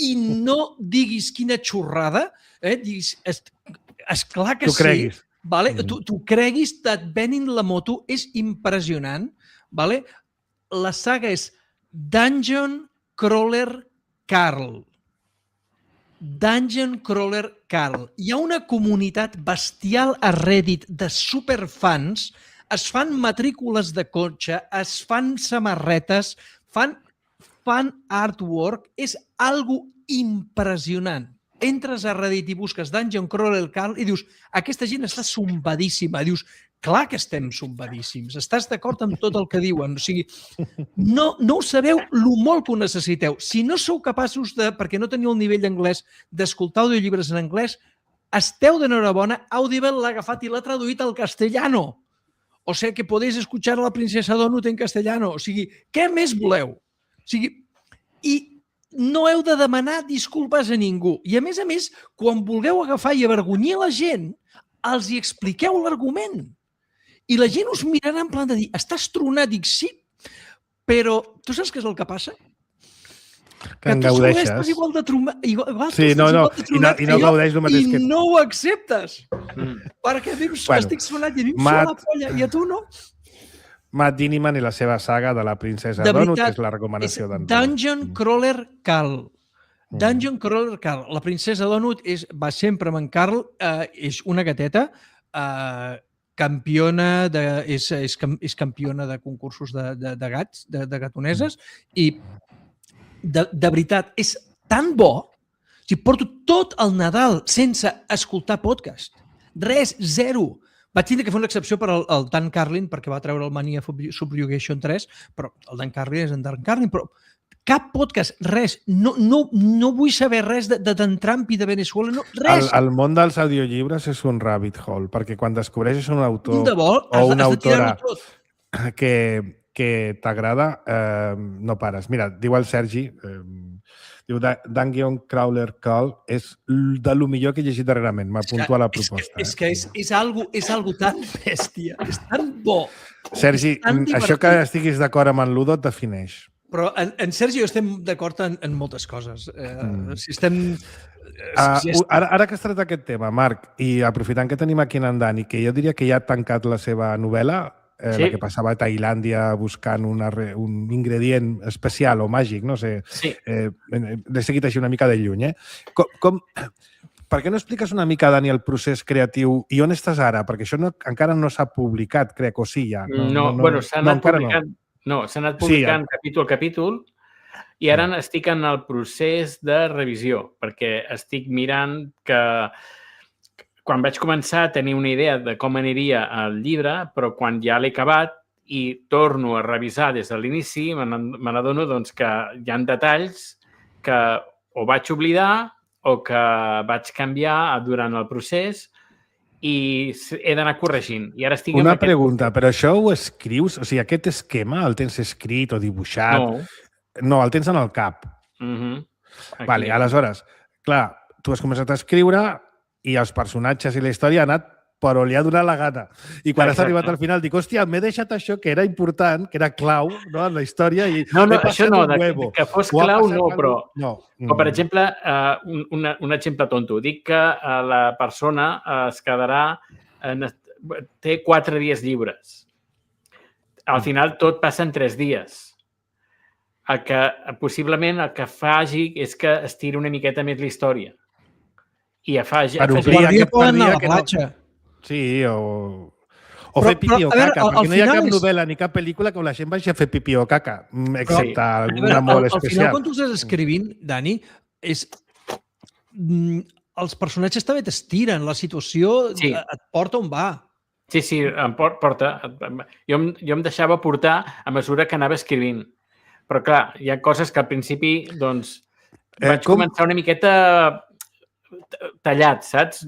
i no diguis quina xorrada, diguis, esclar que sí, tu creguis, et venin la moto, és impressionant. La saga és Dungeon Crawler Carl. Hi ha una comunitat bestial a Reddit de superfans, es fan matrícules de cotxe, es fan samarretes, fan artwork, és algo impressionant. Entres a Reddit i busques Dungeon Crawler Carl i dius, aquesta gent està sombadíssima. Dius, clar que estem sombadíssims. Estàs d'acord amb tot el que diuen. O sigui, no ho sabeu lo molt que ho necessiteu. Si no sou capaços de, perquè no teniu el nivell d'anglès, d'escoltar audiollibres en anglès, esteu d'enhorabona. Audible l'ha agafat i l'ha traduït al castellano. O sigui, que podeu escuchar a la princesa Donut en castellano. O sigui, què més voleu? O sigui, i no heu de demanar disculpes a ningú. I, a més, quan vulgueu agafar i avergonyir la gent, els hi expliqueu l'argument. I la gent us mirarà en plan de dir, estàs tronat? Dic, sí, però tu saps què és el que passa? Que en gaudeixes. Estàs igual de tronat. Sí, no gaudeix el mateix que... I no ho acceptes. Perquè dius, estic tronat i a mi em surt la polla i a tu no. Matt Diniman i la seva saga de la princesa Donut, que és la recomanació d'en Dungeon Crawler Carl. Dungeon Crawler Carl. La princesa Donut va sempre amb en Carl, és una gateta, és campiona de concursos de gats, de gatoneses, i de veritat, és tan bo. O sigui, porto tot el Nadal sense escoltar podcast. Res, zero. Vaig tindre que fer una excepció per al Dan Carlin, perquè va treure el Mania Subjugation 3, però el Dan Carlin és en Dan Carlin, però cap podcast, res. No vull saber res de Dan Trump i de Venezuela, no, res. El món dels audiollibres és un rabbit hole, perquè quan descobreixes un autor o una autora que t'agrada, no pares. Mira, diu el Sergi, diu Dungeon Crawler Carl és de lo millor que he llegit darrerament. M'apunto a la proposta. És que és algo tan bèstia, és tan bo. Sergi, això que estiguis d'acord amb en Ludo et defineix. Però en Sergi jo estem d'acord en moltes coses. Si estem... Ara que has tret aquest tema, Marc, i aprofitant que tenim aquí en Dani, que jo diria que ja ha tancat la seva novel·la, la que passava a Tailàndia buscant un ingredient especial o màgic, no sé. L'he seguit així una mica de lluny. per què no expliques una mica, Dani, el procés creatiu i on estàs ara? Perquè això encara no s'ha publicat, crec, o sí, ja? Bueno, s'ha anat publicant... No, s'ha anat publicant capítol a capítol i ara estic en el procés de revisió, perquè estic mirant que quan vaig començar a tenir una idea de com aniria el llibre, però quan ja l'he acabat i torno a revisar des de l'inici, me n'adono que hi ha detalls que o vaig oblidar o que vaig canviar durant el procés i he d'anar corregint. I ara estic Una pregunta, però això ho escrius? O sigui, aquest esquema el tens escrit o dibuixat? No, el tens en el cap. Vale, aleshores, clar, tu has començat a escriure i els personatges i la història han anat però li ha donat la gana. I quan has arribat al final dic, hòstia, m'he deixat això que era important, que era clau en la història i això no, que fos clau no, però per exemple, un exemple tonto, dic que la persona es quedarà, té 4 dies lliures. Al final tot passa en 3 dies. Possiblement el que faci és que estiri una miqueta més la història. I afegir... Guardia poden anar a la platja. Sí, o fer pipí o caca, perquè no hi ha cap novel·la ni cap pel·lícula que la gent vagi a fer pipí o caca, excepte alguna molt especial. Al final, quan tu estàs escrivint, Dani, els personatges també t'estiren, la situació et porta on va. Sí, em porta. Jo em deixava portar a mesura que anava escrivint. Però, clar, hi ha coses que al principi, doncs, vaig començar una miqueta tallat, saps?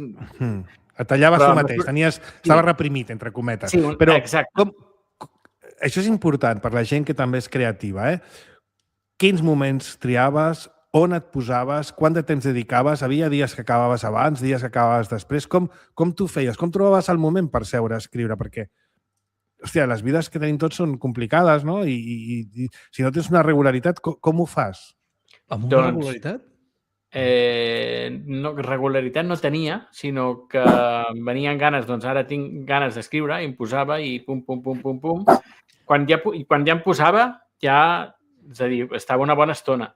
Et tallaves tu mateix, estava reprimit, entre cometes. Sí, exacte. Això és important per la gent que també és creativa. Quins moments triaves, on et posaves, quant de temps dedicaves? Havia dies que acabaves abans, dies que acabaves després. Com tu feies? Com trobaves el moment per seure a escriure? Perquè, hòstia, les vides que tenim tots són complicades, no? I si no tens una regularitat, com ho fas? Amb una regularitat? Regularitat no tenia, sinó que venien ganes, doncs ara tinc ganes d'escriure, i em posava i pum. Quan ja em posava, és a dir, estava una bona estona.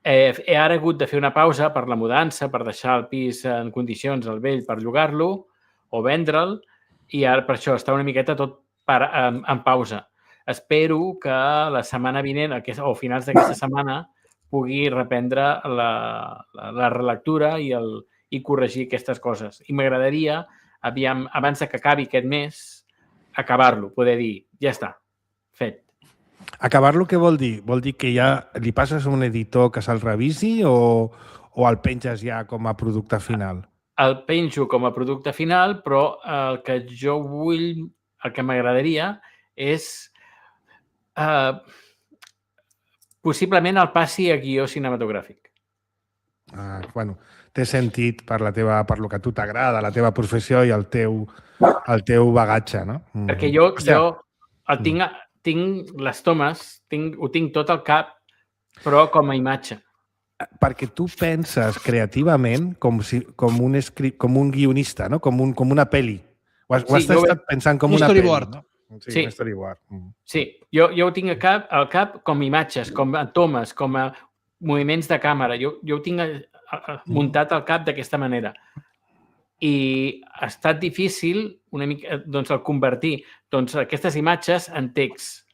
He ara hagut de fer una pausa per la mudança, per deixar el pis en condicions, el vell, per llogar-lo o vendre'l, i ara per això està una miqueta tot en pausa. Espero que la setmana vinent, o finals d'aquesta setmana, pugui reprendre la relectura i corregir aquestes coses. I m'agradaria, abans que acabi aquest mes, acabar-lo, poder dir, ja està, fet. Acabar-lo què vol dir? Vol dir que ja li passes a un editor que se'l revisi o el penges ja com a producte final? El penjo com a producte final, però el que jo vull, el que m'agradaria és... possiblement el passi a guió cinematogràfic. Bueno, té sentit per lo que a tu t'agrada, la teva professió i el teu bagatge, no? Perquè jo tinc les tomes, ho tinc tot al cap, però com a imatge. Perquè tu penses creativament com un guionista, no? Com una pel·li. Ho has estat pensant com una pel·li, no? Sí, un storyboard. Sí, jo ho tinc al cap com imatges, com a tomes, com a moviments de càmera. Jo ho tinc muntat al cap d'aquesta manera. I ha estat difícil una mica el convertir aquestes imatges en text.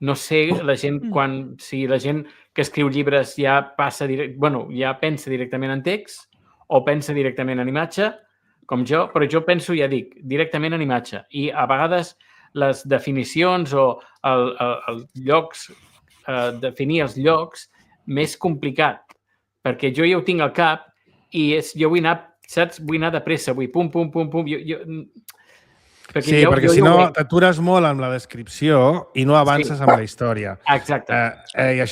No sé si la gent que escriu llibres ja pensa directament en text o pensa directament en imatge, com jo, però jo penso, ja dic, directament en imatge. I a vegades les definicions o els llocs, definir els llocs, més complicat, perquè jo ja ho tinc al cap i jo vull anar, saps? Vull anar de pressa, vull pum. Perquè si no t'atures molt amb la descripció i no avances amb la història. Exacte. I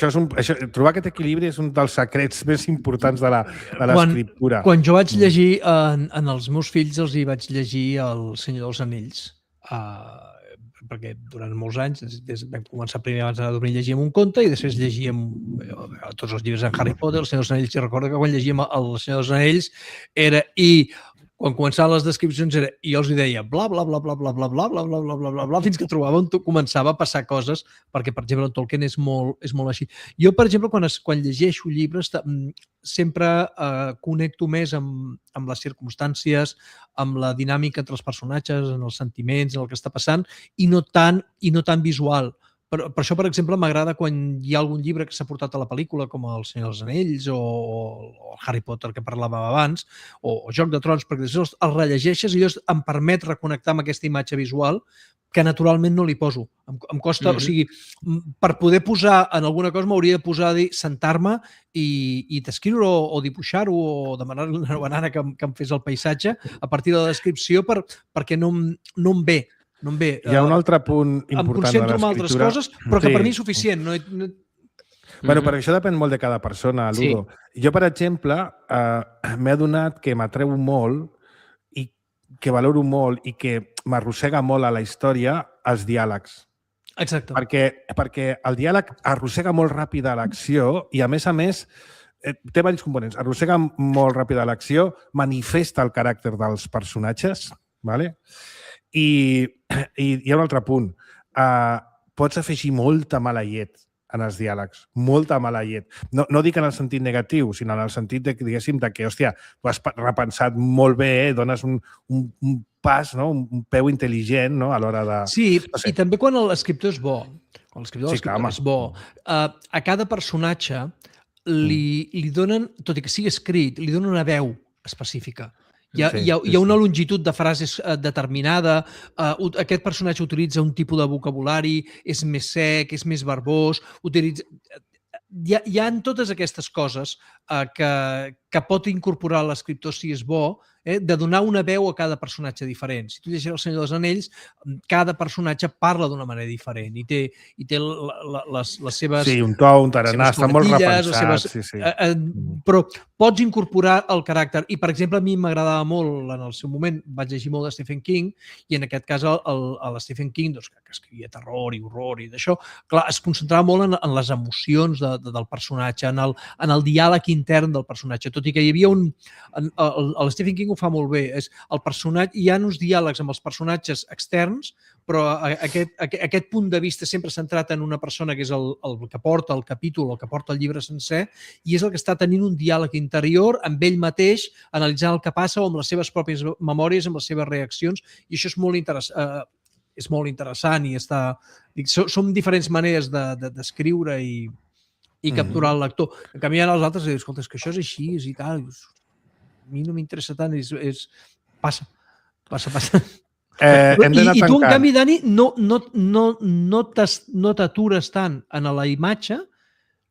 trobar aquest equilibri és un dels secrets més importants de l'escriptura. Quan jo vaig llegir, en els meus fills els hi vaig llegir El Senyor dels Anells, perquè durant molts anys vam començar primer abans de dormir llegíem un conte i després llegíem tots els llibres d'en Harry Potter, El Senyor dels Anells, i recordo que quan llegíem El Senyor dels Anells era... I quan començaven les descripcions era, i jo els deia bla, bla, bla, bla, bla, bla, bla, bla, bla, bla, bla, bla, bla, fins que trobava on començava a passar coses, perquè, per exemple, en Tolkien és molt així. Jo, per exemple, quan llegeixo llibres, sempre connecto més amb les circumstàncies, amb la dinàmica entre els personatges, en els sentiments, en el que està passant, i no tan visual. Per això, per exemple, m'agrada quan hi ha algun llibre que s'ha portat a la pel·lícula, com El Senyor dels Anells o Harry Potter, que parlàvem abans, o Joc de Trons, perquè després els rellegeixes i llavors em permet reconnectar amb aquesta imatge visual que naturalment no li poso. Em costa, o sigui, per poder posar en alguna cosa m'hauria de posar, sentar-me i descriure o dibuixar-ho o demanar-li a una banana que em fes el paisatge a partir de la descripció perquè no em ve. Hi ha un altre punt important de l'escriptura. Em concentro en altres coses, però que per mi és suficient. Bueno, perquè això depèn molt de cada persona, Ludo. Jo, per exemple, m'he adonat que m'atreu molt i que valoro molt i que m'arrossega molt a la història els diàlegs. Exacte. Perquè el diàleg arrossega molt ràpid a l'acció i, a més, té diversos components. Arrossega molt ràpid a l'acció, manifesta el caràcter dels personatges, ¿vale? I hi ha un altre punt. Pots afegir molta mala llet en els diàlegs. Molta mala llet. No dic en el sentit negatiu, sinó en el sentit de, diguéssim, que, hòstia, tu has repensat molt bé, dones un pas, no? Un peu intel·ligent, no? A l'hora de... Sí, i també quan l'escriptor és bo, és bo, a cada personatge li donen, tot i que sigui escrit, li donen una veu específica. Hi ha una longitud de frases determinada, aquest personatge utilitza un tipus de vocabulari, és més sec, és més verbós, hi ha totes aquestes coses que pot incorporar l'escriptor si és bo, de donar una veu a cada personatge diferent. Si tu llegeixes El Senyor dels Anells, cada personatge parla d'una manera diferent i té les seves... Sí, un to, un tarannà, està molt repensat. Però pots incorporar el caràcter. I, per exemple, a mi m'agradava molt, en el seu moment, vaig llegir molt de Stephen King, i en aquest cas el Stephen King, que escrivia terror i horror i d'això, clar, es concentrava molt en les emocions del personatge, en el diàleg intern del personatge, tot i que hi havia el Stephen King ho fa molt bé, hi ha uns diàlegs amb els personatges externs, però aquest punt de vista sempre centrat en una persona que és el que porta el capítol o que porta el llibre sencer, i és el que està tenint un diàleg interior amb ell mateix, analitzant el que passa o amb les seves pròpies memòries, amb les seves reaccions, i això és molt interessant i són diferents maneres d'escriure i capturar el lector. En canvi, hi ha els altres que dius, escolta, és que això és així i tal, a mi no m'interessa tant, passa. I tu, en canvi, Dani, no t'atures tant en la imatge,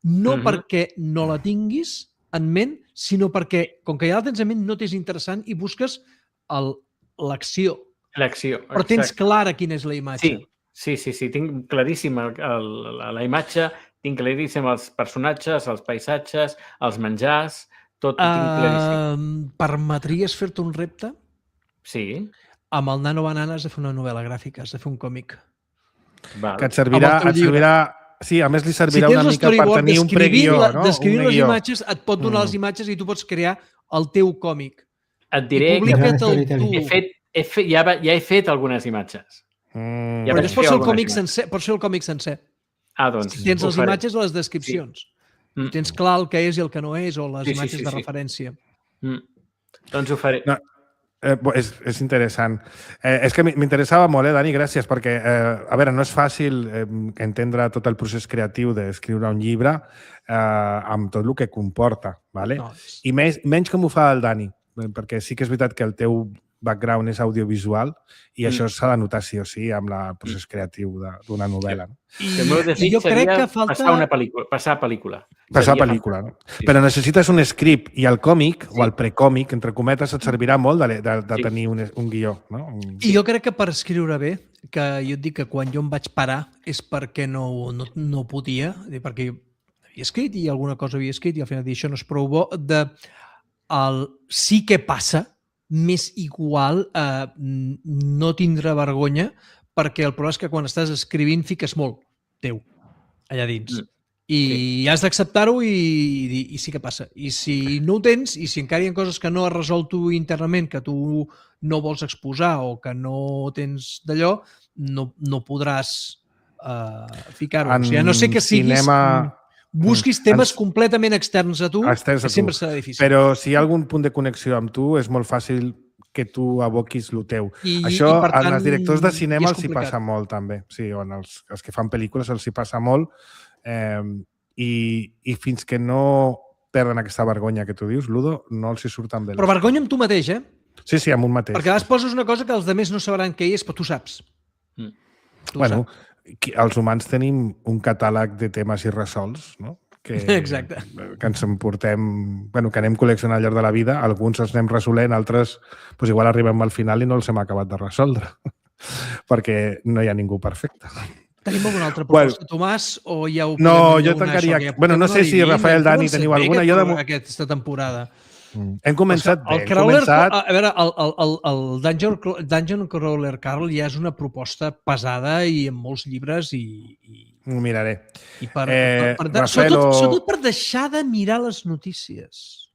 no perquè no la tinguis en ment, sinó perquè, com que ja la tens en ment, no t'és interessant i busques l'acció. L'acció, però tens clara quina és la imatge. Sí, tinc claríssima la imatge, tinc claríssim els personatges, els paisatges, els menjars, tot ho tinc claríssim. Permetries fer-te un repte? Sí. Amb el Nano Banana has de fer una novel·la gràfica, has de fer un còmic. Que et servirà... Sí, a més li servirà una mica per tenir un preguió, no? Descrivint les imatges, et pot donar les imatges i tu pots crear el teu còmic. Et diré que ja he fet algunes imatges. Però llavors pot ser el còmic sencer. Doncs tens les imatges o les descripcions. Tens clar el que és i el que no és, o les imatges de referència. Doncs ho faré. És interessant. És que m'interessava molt, Dani, gràcies, perquè, a veure, no és fàcil entendre tot el procés creatiu d'escriure un llibre amb tot el que comporta, ¿vale? I menys com ho fa el Dani, perquè sí que és veritat que el teu background és audiovisual i això s'ha de notar sí o sí amb el procés creatiu d'una novel·la. El meu desig seria passar pel·lícula. Passar pel·lícula, no? Però necessites un script i el còmic, o el precòmic, entre cometes, et servirà molt de tenir un guió, no? I jo crec que per escriure bé, que jo et dic que quan jo em vaig parar és perquè no podia, perquè havia escrit i alguna cosa havia escrit i al final això no és prou bo, sí que passa, més igual no tindre vergonya, perquè el problema és que quan estàs escrivint fiques molt teu allà dins. I has d'acceptar-ho i sí que passa. I si no ho tens, i si encara hi ha coses que no has resolt tu internament, que tu no vols exposar o que no tens d'allò, no podràs ficar-ho. O sigui, a no sé que siguis... Busquis temes completament externs a tu, que sempre serà difícil. Però si hi ha algun punt de connexió amb tu, és molt fàcil que tu aboquis el teu. Això als directors de cinema els hi passa molt, també. Sí, els que fan pel·lícules els hi passa molt. I fins que no perden aquesta vergonya que tu dius, Ludo, no els hi surten bé. Però vergonya amb tu mateix, eh? Sí, amb un mateix. Perquè a vegades poses una cosa que els altres no sabran què és, però tu saps. Bueno, els humans tenim un catàleg de temes irresolts, no? Exacte. Que ens emportem... Bueno, que anem col·leccionant al llarg de la vida. Alguns els anem resolent, altres igual arribem al final i no els hem acabat de resoldre. Perquè no hi ha ningú perfecte. Tenim alguna altra proposta, Tomàs? O ja ho no, jo tancaria... Bueno, no sé si Rafael, Dani, teniu alguna. Aquesta temporada. Hem començat bé. A veure, el Dungeon Crawler Carl ja és una proposta pesada i amb molts llibres i... Ho miraré. Sobretot per deixar de mirar les notícies.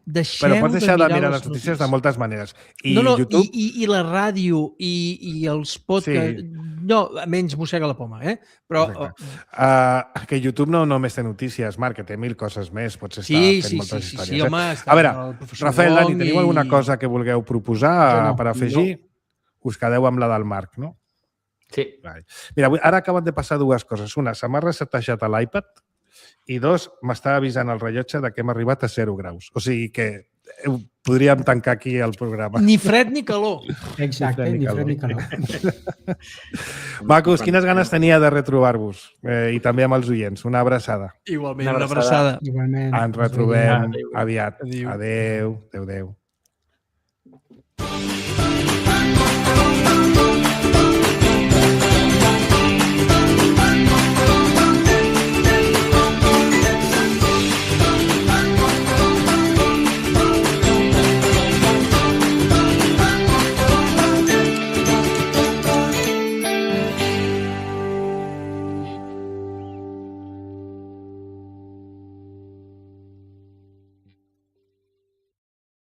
Però pots deixar de mirar les notícies de moltes maneres. YouTube... I la ràdio i els podcasts... Sí. No, menys mossega la poma, eh? Però... que YouTube no només té notícies, Marc, que té 1000 coses més. Pots estar fent moltes històries. Sí, home. A veure, Rafael, Dani, teniu alguna cosa que vulgueu proposar per afegir? Us quedeu amb la del Marc, no? Sí. Mira, ara acaben de passar dues coses. Una, se m'ha resetejat a l'iPad i dos, m'està avisant el rellotge de que hem arribat a 0 graus. O sigui que podríem tancar aquí el programa. Ni fred ni calor. Exacte, ni fred ni calor. Macos, quines ganes tenia de retrobar-vos i també amb els oients. Una abraçada. Igualment, una abraçada. Igualment. Ens retrobem aviat. Adéu. Adéu.